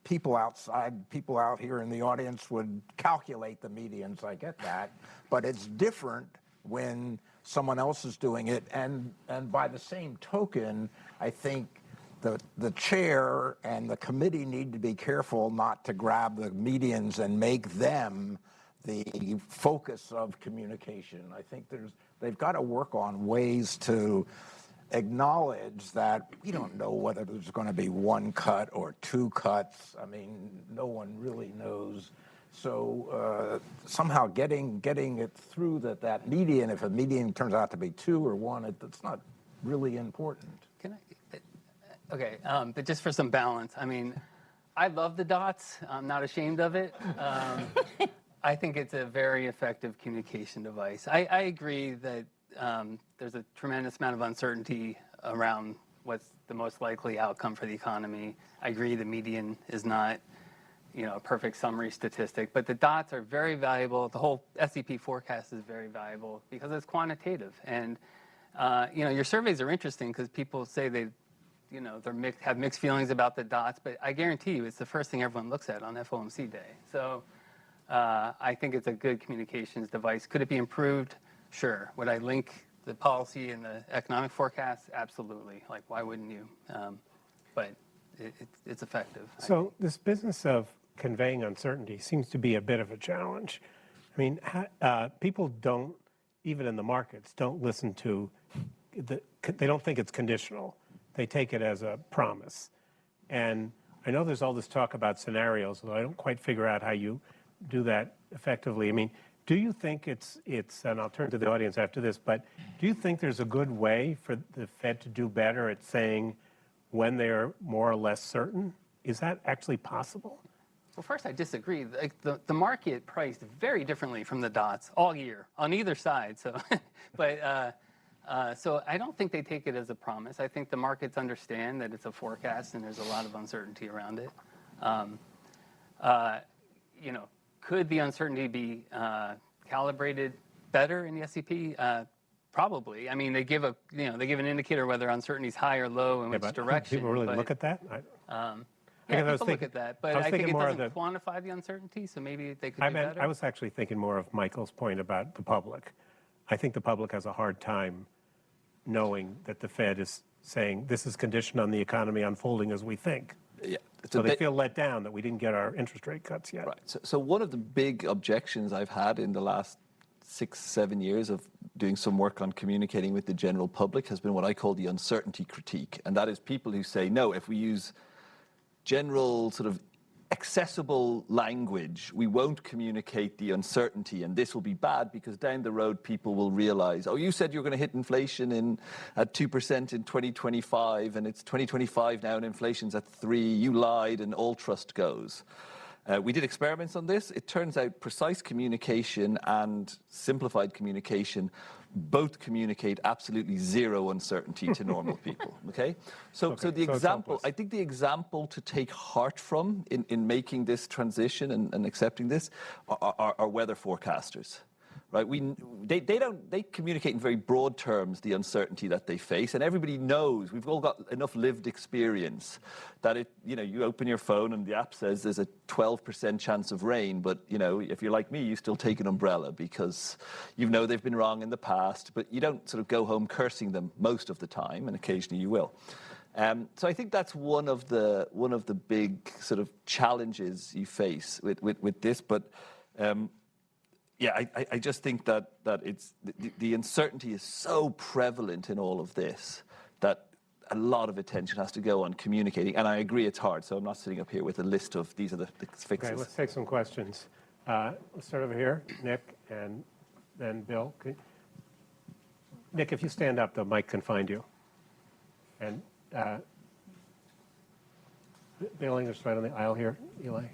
F: people out here in the audience would calculate the medians, I get that, but it's different when someone else is doing it. And by the same token, I think the chair and the committee need to be careful not to grab the medians and make them the focus of communication. I think they've got to work on ways to acknowledge that we don't know whether there's going to be one cut or two cuts. I mean, no one really knows. So somehow getting it through that median, if a median turns out to be 2 or 1, it's not really important.
E: Okay, but just for some balance, I mean, I love the dots. I'm not ashamed of it. I think it's a very effective communication device. I agree that there's a tremendous amount of uncertainty around what's the most likely outcome for the economy. I agree the median is not, a perfect summary statistic, but the dots are very valuable. The whole SEP forecast is very valuable because it's quantitative. And, your surveys are interesting because people say they have mixed feelings about the dots, but I guarantee you it's the first thing everyone looks at on FOMC day. So I think it's a good communications device. Could it be improved? Sure. Would I link the policy and the economic forecast? Absolutely. Like, why wouldn't you? But it's effective.
B: So this business of conveying uncertainty seems to be a bit of a challenge. I mean, people don't, even in the markets, don't listen to, they don't think it's conditional. They take it as a promise. And I know there's all this talk about scenarios, although I don't quite figure out how you do that effectively. I mean, do you think it's, and I'll turn to the audience after this, but do you think there's a good way for the Fed to do better at saying when they're more or less certain? Is that actually possible?
E: Well, first, I disagree. Like the market priced very differently from the dots all year on either side. So, so I don't think they take it as a promise. I think the markets understand that it's a forecast and there's a lot of uncertainty around it. You know, could the uncertainty be calibrated better in the SEP? Probably. I mean, they give a they give an indicator whether uncertainty is high or low and which direction.
B: People really look at that.
E: Yeah, people look at that, but I think it doesn't quantify the uncertainty, so maybe they could do better.
B: I was actually thinking more of Michael's point about the public. I think the public has a hard time knowing that the Fed is saying this is conditioned on the economy unfolding as we think.
D: Yeah.
B: So they feel let down that we didn't get our interest rate cuts yet.
D: Right. So one of the big objections I've had in the last 6-7 years of doing some work on communicating with the general public has been what I call the uncertainty critique. And that is people who say, no, if we use general sort of accessible language, we won't communicate the uncertainty, and this will be bad because down the road people will realize, oh, you said you're going to hit inflation at 2% in 2025, and it's 2025 now and inflation's at 3%. You lied, and all trust goes. We did experiments on this. It turns out precise communication and simplified communication both communicate absolutely zero uncertainty to normal people, okay? So the example, I think the example to take heart from in making this transition and accepting this are weather forecasters, right? They communicate in very broad terms the uncertainty that they face, and everybody knows, we've all got enough lived experience that you open your phone and the app says there's a 12% chance of rain, but if you're like me, you still take an umbrella because they've been wrong in the past, but you don't sort of go home cursing them most of the time, and occasionally you will. So I think that's one of the big sort of challenges you face with this, but yeah, I just think that it's the uncertainty is so prevalent in all of this that a lot of attention has to go on communicating. And I agree it's hard, so I'm not sitting up here with a list of these are the fixes.
B: Okay, let's take some questions. Let's start over here, Nick, and then Bill. Nick, if you stand up, the mic can find you. And Bill English right on the aisle here, Eli.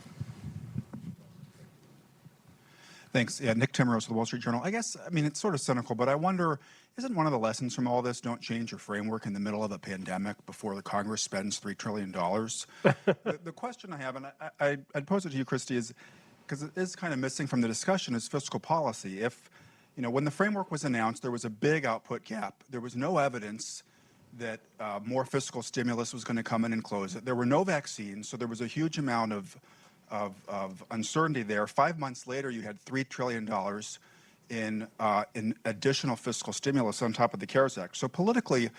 G: Thanks. Yeah, Nick Timrose of the Wall Street Journal. I guess, it's sort of cynical, but I wonder, isn't one of the lessons from all this, don't change your framework in the middle of a pandemic before the Congress spends $3 trillion? The question I have, and I'd pose it to you, Christy, is, because it is kind of missing from the discussion, is fiscal policy. If, when the framework was announced, there was a big output gap. There was no evidence that more fiscal stimulus was going to come in and close it. There were no vaccines, so there was a huge amount of uncertainty there. 5 months later, you had $3 trillion in additional fiscal stimulus on top of the CARES Act. So politically,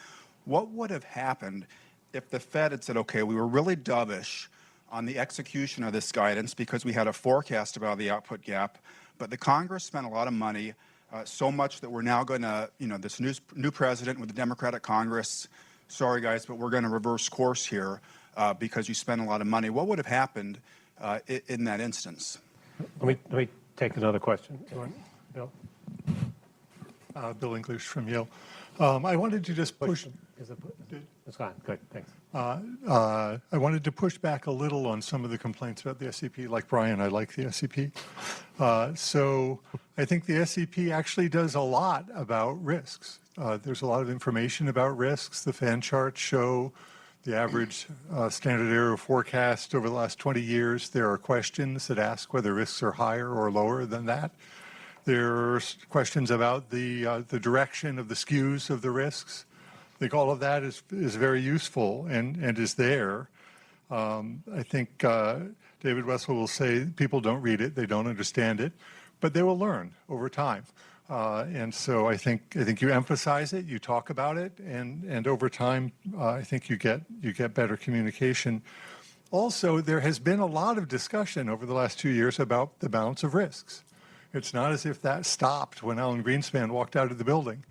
G: what would have happened if the Fed had said, okay, we were really dovish on the execution of this guidance because we had a forecast about the output gap, but the Congress spent a lot of money, so much that we're now going to, this new president with the Democratic Congress, sorry guys, but we're going to reverse course here because you spent a lot of money. What would have happened in that instance?
B: Let me take another question. Bill?
H: Bill English from Yale. I wanted to just push.
B: It's fine. Good. Thanks.
H: I wanted to push back a little on some of the complaints about the SEP. Like Brian, I like the SEP. So I think the SEP actually does a lot about risks. There's a lot of information about risks. The fan charts show the average standard error forecast over the last 20 years. There are questions that ask whether risks are higher or lower than that. There are questions about the direction of the skews of the risks. I think all of that is very useful and is there. I think David Wessel will say people don't read it, they don't understand it, but they will learn over time. And so I think you emphasize it, you talk about it, and over time, I think you get better communication. Also, there has been a lot of discussion over the last 2 years about the balance of risks. It's not as if that stopped when Alan Greenspan walked out of the building.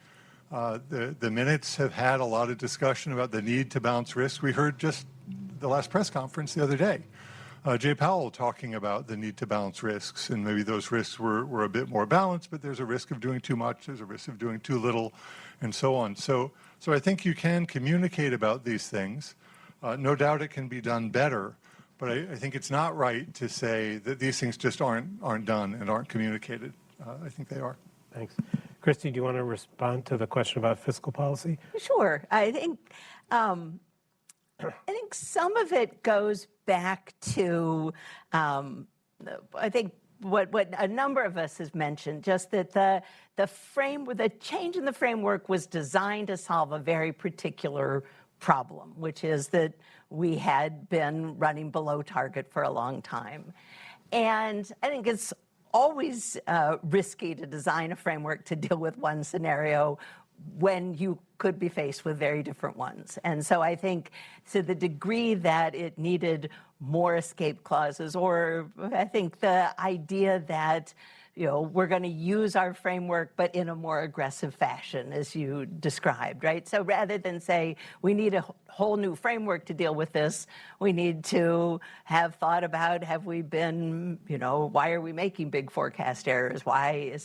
H: The minutes have had a lot of discussion about the need to balance risk. We heard just the last press conference the other day, Jay Powell talking about the need to balance risks, and maybe those risks were a bit more balanced, but there's a risk of doing too much, there's a risk of doing too little, and so on. So I think you can communicate about these things. No doubt it can be done better, but I think it's not right to say that these things just aren't done and aren't communicated. I think they are.
B: Thanks. Christy, do you want to respond to the question about fiscal policy?
C: Sure. I think some of it goes back to, I think what a number of us has mentioned, just that the change in the framework was designed to solve a very particular problem, which is that we had been running below target for a long time. And I think it's always risky to design a framework to deal with one scenario when you could be faced with very different ones. And so I think to the degree that it needed more escape clauses, or I think the idea that we're going to use our framework, but in a more aggressive fashion, as you described, right? So rather than say, we need a whole new framework to deal with this, we need to have thought about, have we been, why are we making big forecast errors? Why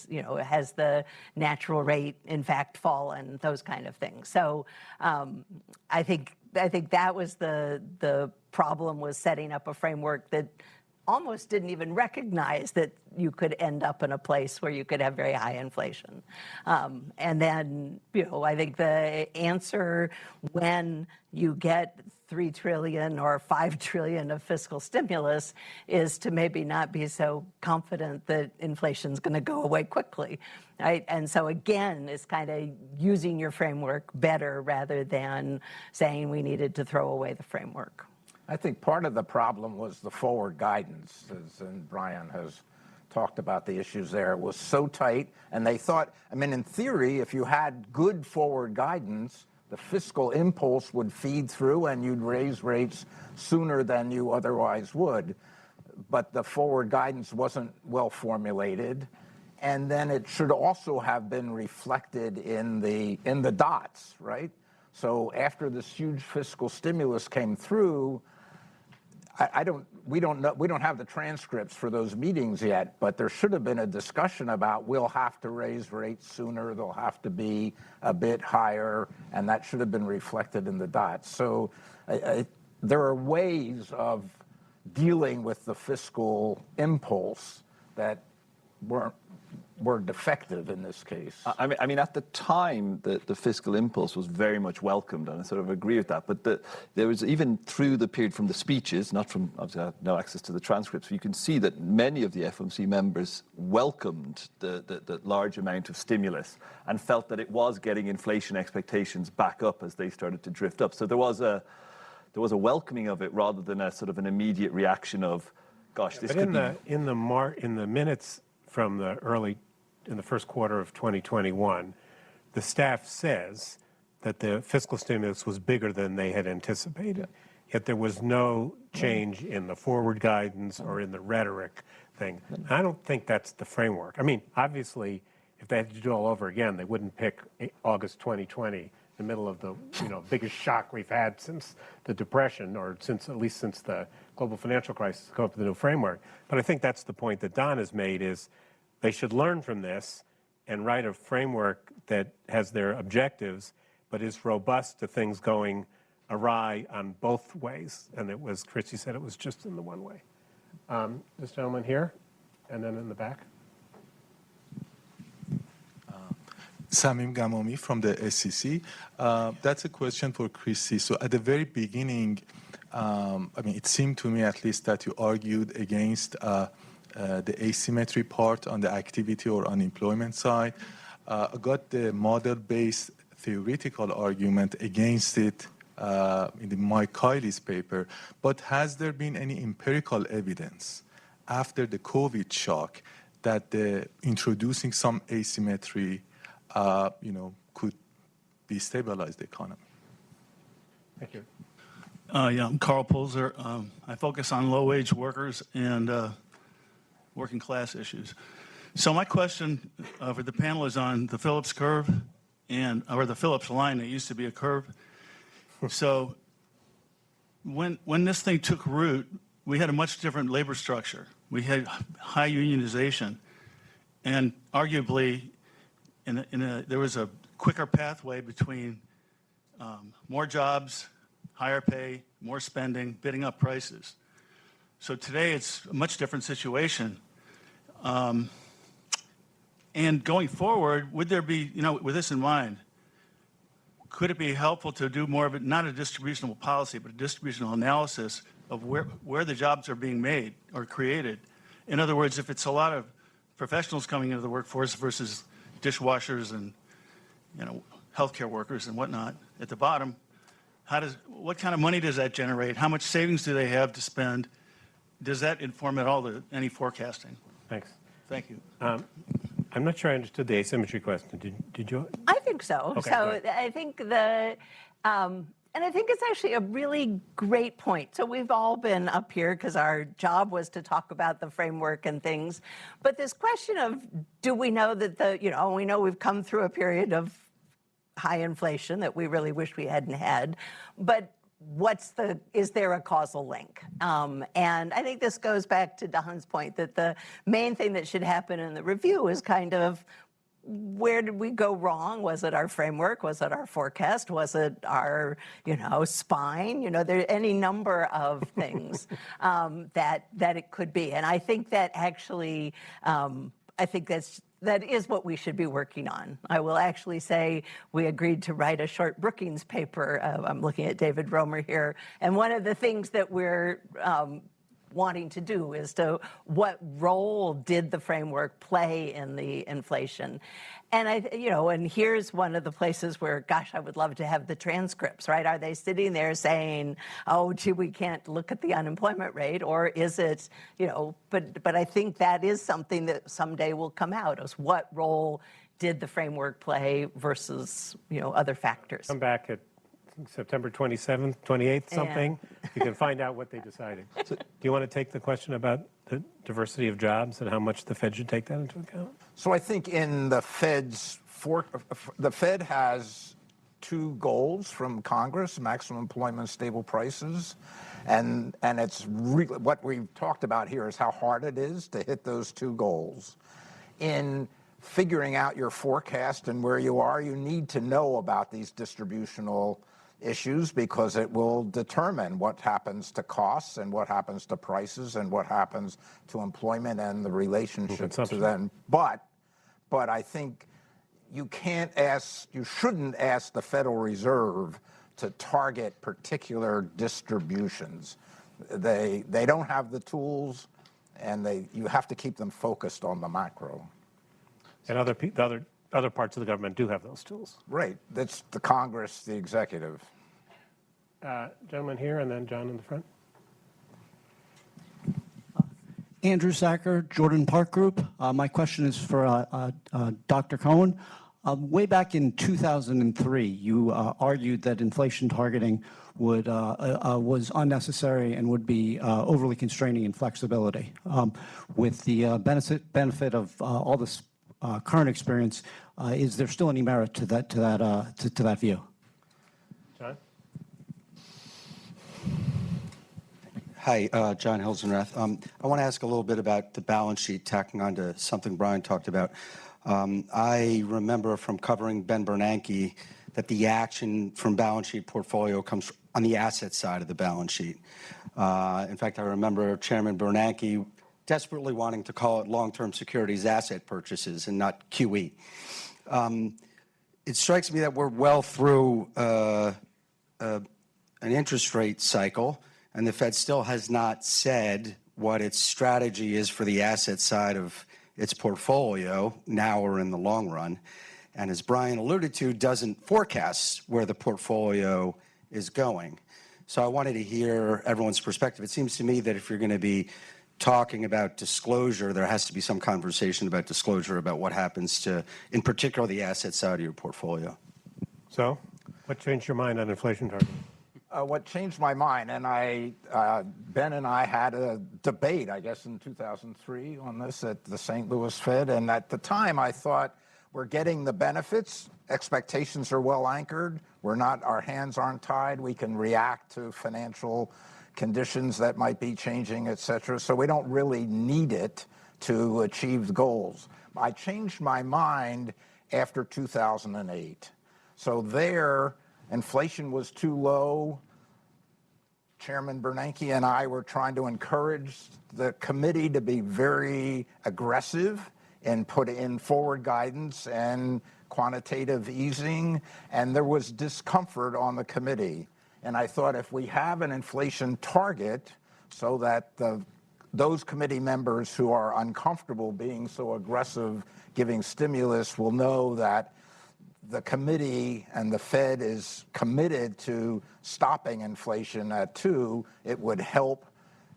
C: has the natural rate, in fact, fallen? Those kind of things. So I think that was the problem, was setting up a framework that almost didn't even recognize that you could end up in a place where you could have very high inflation. And then, I think the answer when you get $3 trillion or $5 trillion of fiscal stimulus is to maybe not be so confident that inflation's going to go away quickly, right? And so again, it's kind of using your framework better rather than saying we needed to throw away the framework.
F: I think part of the problem was the forward guidance, and Brian has talked about the issues there. It was so tight, and they thought, in theory, if you had good forward guidance, the fiscal impulse would feed through and you'd raise rates sooner than you otherwise would. But the forward guidance wasn't well formulated, and then it should also have been reflected in the dots, right? So after this huge fiscal stimulus came through, we don't have the transcripts for those meetings yet, but there should have been a discussion about we'll have to raise rates sooner, they'll have to be a bit higher, and that should have been reflected in the dots. So there are ways of dealing with the fiscal impulse that were defective in this case.
D: I mean, at the time, the fiscal impulse was very much welcomed, and I sort of agree with that. But there was, even through the period from the speeches, not from, obviously I have no access to the transcripts, you can see that many of the FOMC members welcomed the large amount of stimulus and felt that it was getting inflation expectations back up as they started to drift up. So there was a welcoming of it rather than a sort of an immediate reaction of, gosh, this could be...
B: In the minutes from in the first quarter of 2021, the staff says that the fiscal stimulus was bigger than they had anticipated. Yet there was no change in the forward guidance or in the rhetoric thing. I don't think that's the framework. I mean, obviously, if they had to do it all over again, they wouldn't pick August 2020, the middle of the biggest shock we've had since the Depression, or at least since the global financial crisis, to come up with a new framework. But I think that's the point that Don has made, is they should learn from this and write a framework that has their objectives, but is robust to things going awry on both ways. And it was, Christy said, it was just in the one way. This gentleman here, and then in the back.
I: Samim Gamomi from the SEC. That's a question for Christy. So at the very beginning, it seemed to me at least that you argued against the asymmetry part on the activity or unemployment side. I got the model-based theoretical argument against it Mike Kiley's paper, but has there been any empirical evidence after the COVID shock that introducing some asymmetry, could destabilize the economy?
B: Thank you.
J: Yeah, I'm Carl Pulzer. I focus on low-wage workers and working class issues. So my question for the panel is on the Phillips curve or the Phillips line. It used to be a curve. So when this thing took root, we had a much different labor structure. We had high unionization, and arguably, there was a quicker pathway between more jobs, higher pay, more spending, bidding up prices. So today it's a much different situation. And going forward, would there be, with this in mind, could it be helpful to do more of it, not a distributional policy, but a distributional analysis of where the jobs are being made or created? In other words, if it's a lot of professionals coming into the workforce versus dishwashers and healthcare workers and whatnot at the bottom, what kind of money does that generate? How much savings do they have to spend? Does that inform at all any forecasting?
B: Thanks.
J: Thank you.
B: I'm not sure I understood the asymmetry question. Did you?
C: I think so.
B: Okay,
C: So
B: good.
C: I think and I think it's actually a really great point. So we've all been up here because our job was to talk about the framework and things. But this question of, do we know that we know we've come through a period of high inflation that we really wish we hadn't had, but is there a causal link? And I think this goes back to Don's point that the main thing that should happen in the review is kind of, where did we go wrong? Was it our framework? Was it our forecast? Was it our, spine? There are any number of things that it could be. And I think that actually, that is what we should be working on. I will actually say we agreed to write a short Brookings paper. I'm looking at David Romer here. And one of the things that we're wanting to do is what role did the framework play in the inflation? And and here's one of the places where, gosh, I would love to have the transcripts, right? Are they sitting there saying, oh, gee, we can't look at the unemployment rate, or is it, but I think that is something that someday will come out, is what role did the framework play versus, other factors.
B: Come back at September 27th, 28th, something. You can find out what they decided. Do you want to take the question about the diversity of jobs and how much the Fed should take that into account?
F: So I think in the the Fed has two goals from Congress: maximum employment, stable prices, and it's really what we've talked about here is how hard it is to hit those two goals. In figuring out your forecast and where you are, you need to know about these distributional issues because it will determine what happens to costs and what happens to prices and what happens to employment and the relationship to them. But I think you shouldn't ask the Federal Reserve to target particular distributions. They don't have the tools, and you have to keep them focused on the macro.
B: And other parts of the government do have those tools.
F: Right. That's the Congress, the executive.
B: Gentleman here, and then John in the front.
K: Andrew Sacker, Jordan Park Group. My question is for Dr. Cohen. Way back in 2003, you argued that inflation targeting was unnecessary and would be overly constraining in flexibility. With the benefit of all this current experience, is there still any merit to that view?
B: John?
L: Hi, John Hilsenrath. I want to ask a little bit about the balance sheet, tacking on to something Brian talked about. I remember from covering Ben Bernanke that the action from balance sheet portfolio comes on the asset side of the balance sheet. In fact, I remember Chairman Bernanke desperately wanting to call it long-term securities asset purchases and not QE. It strikes me that we're well through an interest rate cycle, and the Fed still has not said what its strategy is for the asset side of its portfolio now or in the long run. And as Brian alluded to, doesn't forecast where the portfolio is going. So I wanted to hear everyone's perspective. It seems to me that if you're going to be talking about disclosure, there has to be some conversation about disclosure about what happens to, in particular, the asset side of your portfolio.
B: So, what changed your mind on inflation target?
F: What changed my mind, and Ben and I had a debate, I guess, in 2003 on this at the St. Louis Fed, and at the time I thought we're getting the benefits, expectations are well anchored, our hands aren't tied, we can react to financial conditions that might be changing, et cetera, so we don't really need it to achieve the goals. I changed my mind after 2008. So there, inflation was too low. Chairman Bernanke and I were trying to encourage the committee to be very aggressive and put in forward guidance and quantitative easing, and there was discomfort on the committee. And I thought if we have an inflation target so that those committee members who are uncomfortable being so aggressive giving stimulus will know that the committee and the Fed is committed to stopping inflation at 2, it would help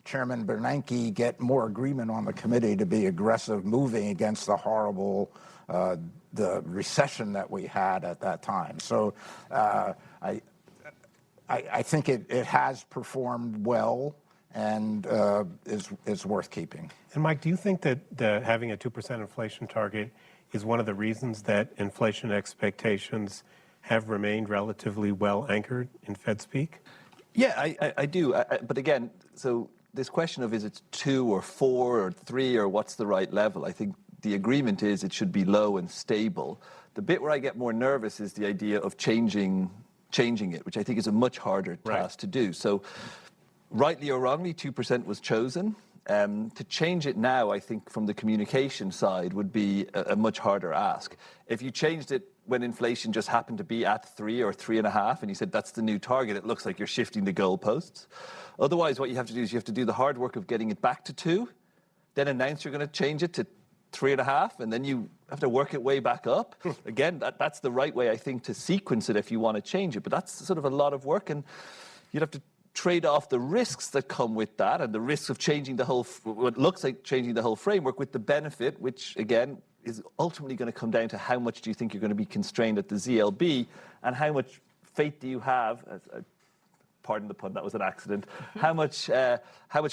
F: Chairman Bernanke get more agreement on the committee to be aggressive, moving against the horrible the recession that we had at that time. So I think it has performed well and is worth keeping.
B: And Mike, do you think that having a 2% inflation target is one of the reasons that inflation expectations have remained relatively well anchored in Fed speak?
D: Yeah, I do. But again, so this question of is it 2 or 4 or 3 or what's the right level, I think the agreement is it should be low and stable. The bit where I get more nervous is the idea of changing it, which I think is a much harder task to do. So rightly or wrongly, 2% was chosen. To change it now, I think from the communication side would be a much harder ask. If you changed it when inflation just happened to be at 3 or 3.5 and you said that's the new target, it looks like you're shifting the goalposts. Otherwise, what you have to do is you have to do the hard work of getting it back to 2, then announce you're going to change it to 3.5, and then you have to work it way back up. Again, that's the right way, I think, to sequence it if you want to change it. But that's sort of a lot of work, and you'd have to trade off the risks that come with that and the risks of changing the whole, what looks like changing the whole framework with the benefit, which again is ultimately going to come down to how much do you think you're going to be constrained at the ZLB and how much faith do you have, pardon the pun, that was an accident, how much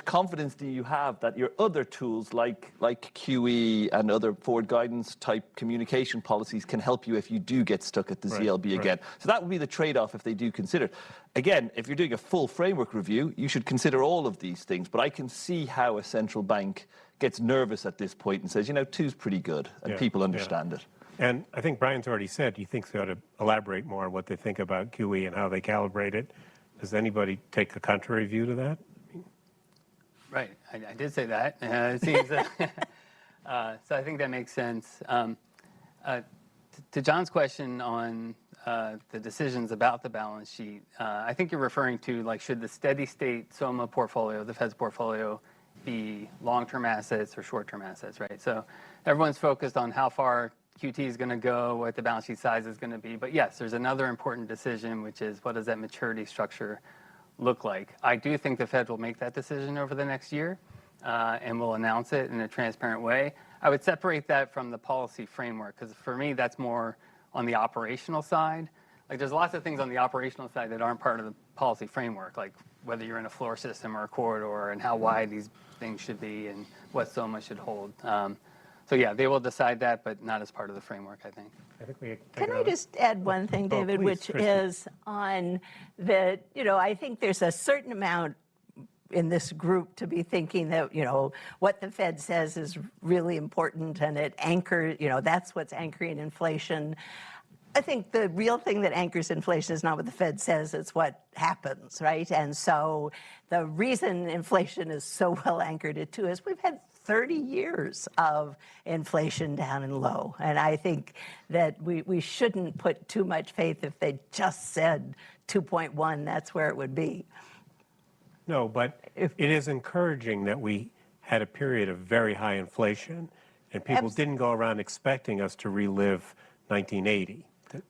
D: confidence do you have that your other tools like QE and other forward guidance type communication policies can help you if you do get stuck at the ZLB again. So that would be the trade-off if they do consider it. Again, if you're doing a full framework review, you should consider all of these things, but I can see how a central bank gets nervous at this point and says, 2's pretty good, and people understand it.
B: And I think Brian's already said he thinks they ought to elaborate more on what they think about QE and how they calibrate it. Does anybody take a contrary view to that?
E: Right, I did say that. It seems so I think that makes sense. To John's question on the decisions about the balance sheet, I think you're referring to, like, should the steady state SOMA portfolio, the Fed's portfolio, be long-term assets or short-term assets, right? So everyone's focused on how far QT is going to go, what the balance sheet size is going to be. But yes, there's another important decision, which is what does that maturity structure look like? I do think the Fed will make that decision over the next year and will announce it in a transparent way. I would separate that from the policy framework because for me, that's more on the operational side. Like there's lots of things on the operational side that aren't part of the policy framework, like whether you're in a floor system or a corridor and how wide these things should be and what SOMA should hold. So yeah, they will decide that, but not as part of the framework, I think.
C: Can I just add one thing, David, which is on the, I think there's a certain amount in this group to be thinking that, what the Fed says is really important and it anchors, that's what's anchoring inflation. I think the real thing that anchors inflation is not what the Fed says, it's what happens, right? And so the reason inflation is so well anchored at 2 is we've had 30 years of inflation down and low. And I think that we shouldn't put too much faith if they just said 2.1, that's where it would be.
B: No, but it is encouraging that we had a period of very high inflation and people didn't go around expecting us to relive 1980.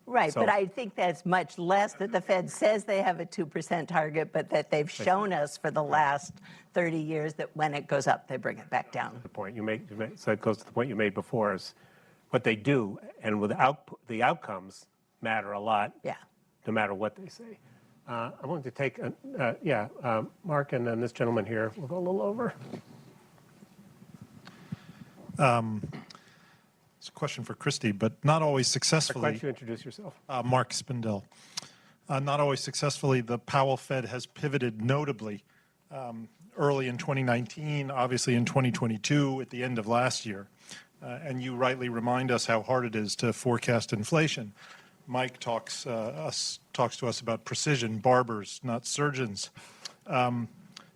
C: Right,
B: So-
C: but I think that's much less that the Fed says they have a 2% target, but that they've shown us for the last 30 years that when it goes up, they bring it back down.
B: The point you make, so it goes to the point you made before, is what they do, and the outcomes matter a lot,
C: Yeah.
B: no matter what they say. I wanted to take, Mark, and then this gentleman here. We'll go a little over.
M: It's a question for Christie, but not always
B: Why
M: successfully.
B: don't you introduce yourself?
M: Mark Spindell. Not always successfully, the Powell Fed has pivoted notably early in 2019, obviously in 2022, at the end of last year. And you rightly remind us how hard it is to forecast inflation. Mike talks to us about precision, barbers, not surgeons.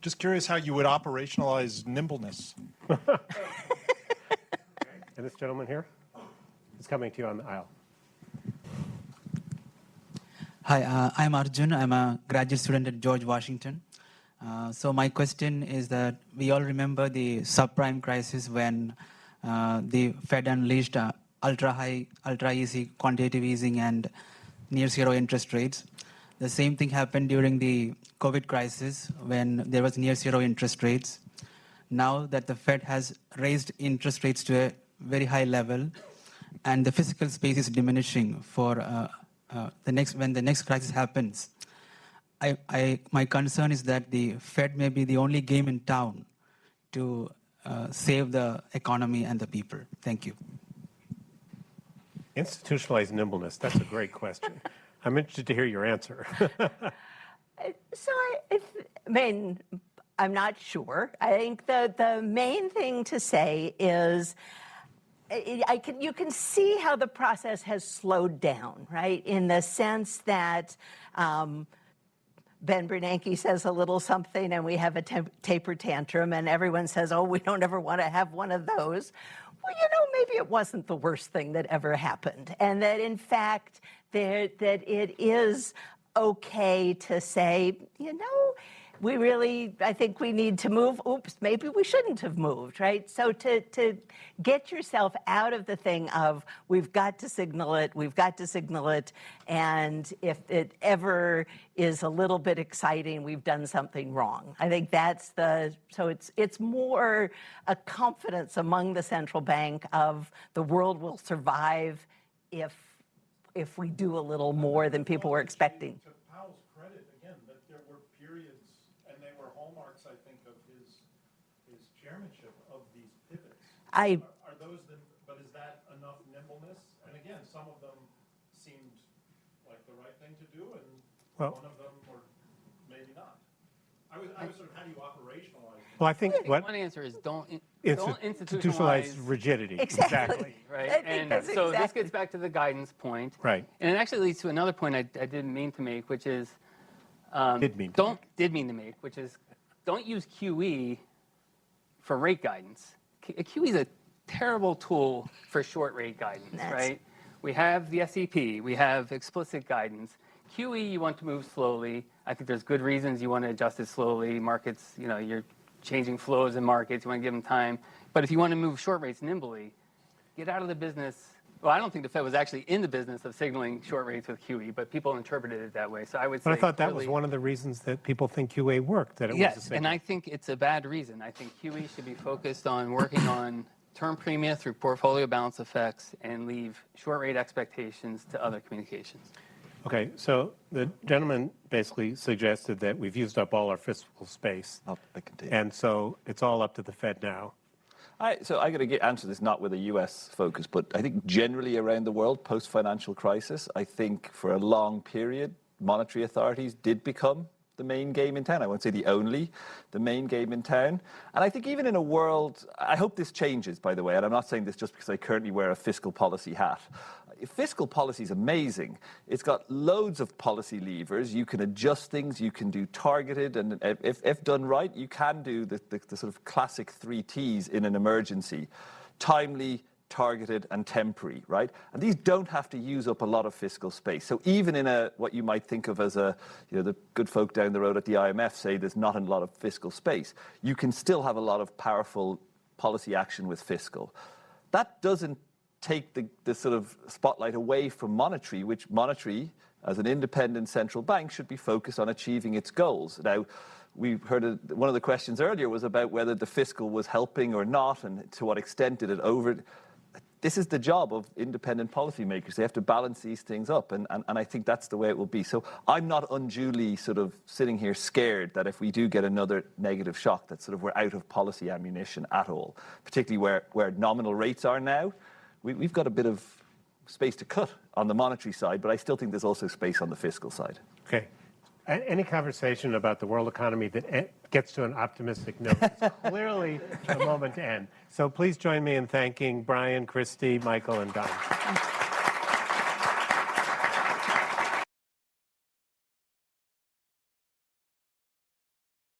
M: Just curious how you would operationalize nimbleness.
B: And this gentleman here is coming to you on the aisle.
N: Hi, I'm Arjun. I'm a graduate student at George Washington. So my question is that we all remember the subprime crisis when the Fed unleashed ultra-high, ultra-easy quantitative easing and near-zero interest rates. The same thing happened during the COVID crisis when there was near-zero interest rates. Now that the Fed has raised interest rates to a very high level, and the physical space is diminishing for when the next crisis happens. My concern is that the Fed may be the only game in town to save the economy and the people. Thank you.
B: Institutionalized nimbleness, that's a great question. I'm interested to hear your answer.
C: So I mean, I'm not sure. I think the main thing to say is you can see how the process has slowed down, right? In the sense that Ben Bernanke says a little something and we have a taper tantrum and everyone says, oh, we don't ever want to have one of those. Well, maybe it wasn't the worst thing that ever happened. And that in fact, that it is okay to say, I think we need to move. Oops, maybe we shouldn't have moved, right? So to get yourself out of the thing of we've got to signal it, and if it ever is a little bit exciting, we've done something wrong. I think that's so it's more a confidence among the central bank of the world will survive if we do a little more than people were expecting.
M: To Powell's credit, again, that there were periods, and they were hallmarks, I think, of his chairmanship of these pivots. Are those but is that enough nimbleness? And again, some of them seemed like the right thing to do, and one of them were maybe not. I was sort of, how do you operationalize it?
B: Well, I think
E: one answer is don't institutionalize
B: rigidity.
C: Exactly.
E: Right, and so this gets back to the guidance point.
B: Right.
E: And it actually leads to another point I didn't mean to make, which is
B: Did mean to make,
E: which is don't use QE for rate guidance. QE is a terrible tool for short rate guidance, right? We have the SEP, we have explicit guidance. QE, you want to move slowly. I think there's good reasons you want to adjust it slowly. Markets, you're changing flows in markets. You want to give them time. But if you want to move short rates nimbly, get out of the business. Well, I don't think the Fed was actually in the business of signaling short rates with QE, but people interpreted it that way. So I would say.
B: But I thought that was one of the reasons that people think QE worked, that it was a
E: Yes,
B: signal.
E: and I think it's a bad reason. I think QE should be focused on working on term premia through portfolio balance effects and leave short rate expectations to other communications.
B: Okay, so the gentleman basically suggested that we've used up all our fiscal space. And so it's all up to the Fed now.
D: So I got to answer this not with a U.S. focus, but I think generally around the world, post-financial crisis, I think for a long period, monetary authorities did become the main game in town. I won't say the only, the main game in town. And I think even in a world, I hope this changes, by the way, and I'm not saying this just because I currently wear a fiscal policy hat. Fiscal policy is amazing. It's got loads of policy levers. You can adjust things. You can do targeted. And if done right, you can do the sort of classic 3 Ts in an emergency. Timely, targeted, and temporary, right? And these don't have to use up a lot of fiscal space. So even in what you might think of as the good folk down the road at the IMF say there's not a lot of fiscal space, you can still have a lot of powerful policy action with fiscal. That doesn't take the sort of spotlight away from monetary, which monetary, as an independent central bank, should be focused on achieving its goals. Now, we heard one of the questions earlier was about whether the fiscal was helping or not, and to what extent did it This is the job of independent policymakers. They have to balance these things up, and I think that's the way it will be. So I'm not unduly sort of sitting here scared that if we do get another negative shock, that sort of we're out of policy ammunition at all, particularly where nominal rates are now. We've got a bit of space to cut on the monetary side, but I still think there's also space on the fiscal side.
B: Okay. Any conversation about the world economy that gets to an optimistic note is clearly a moment to end. So please join me in thanking Brian, Christy, Michael, and Don.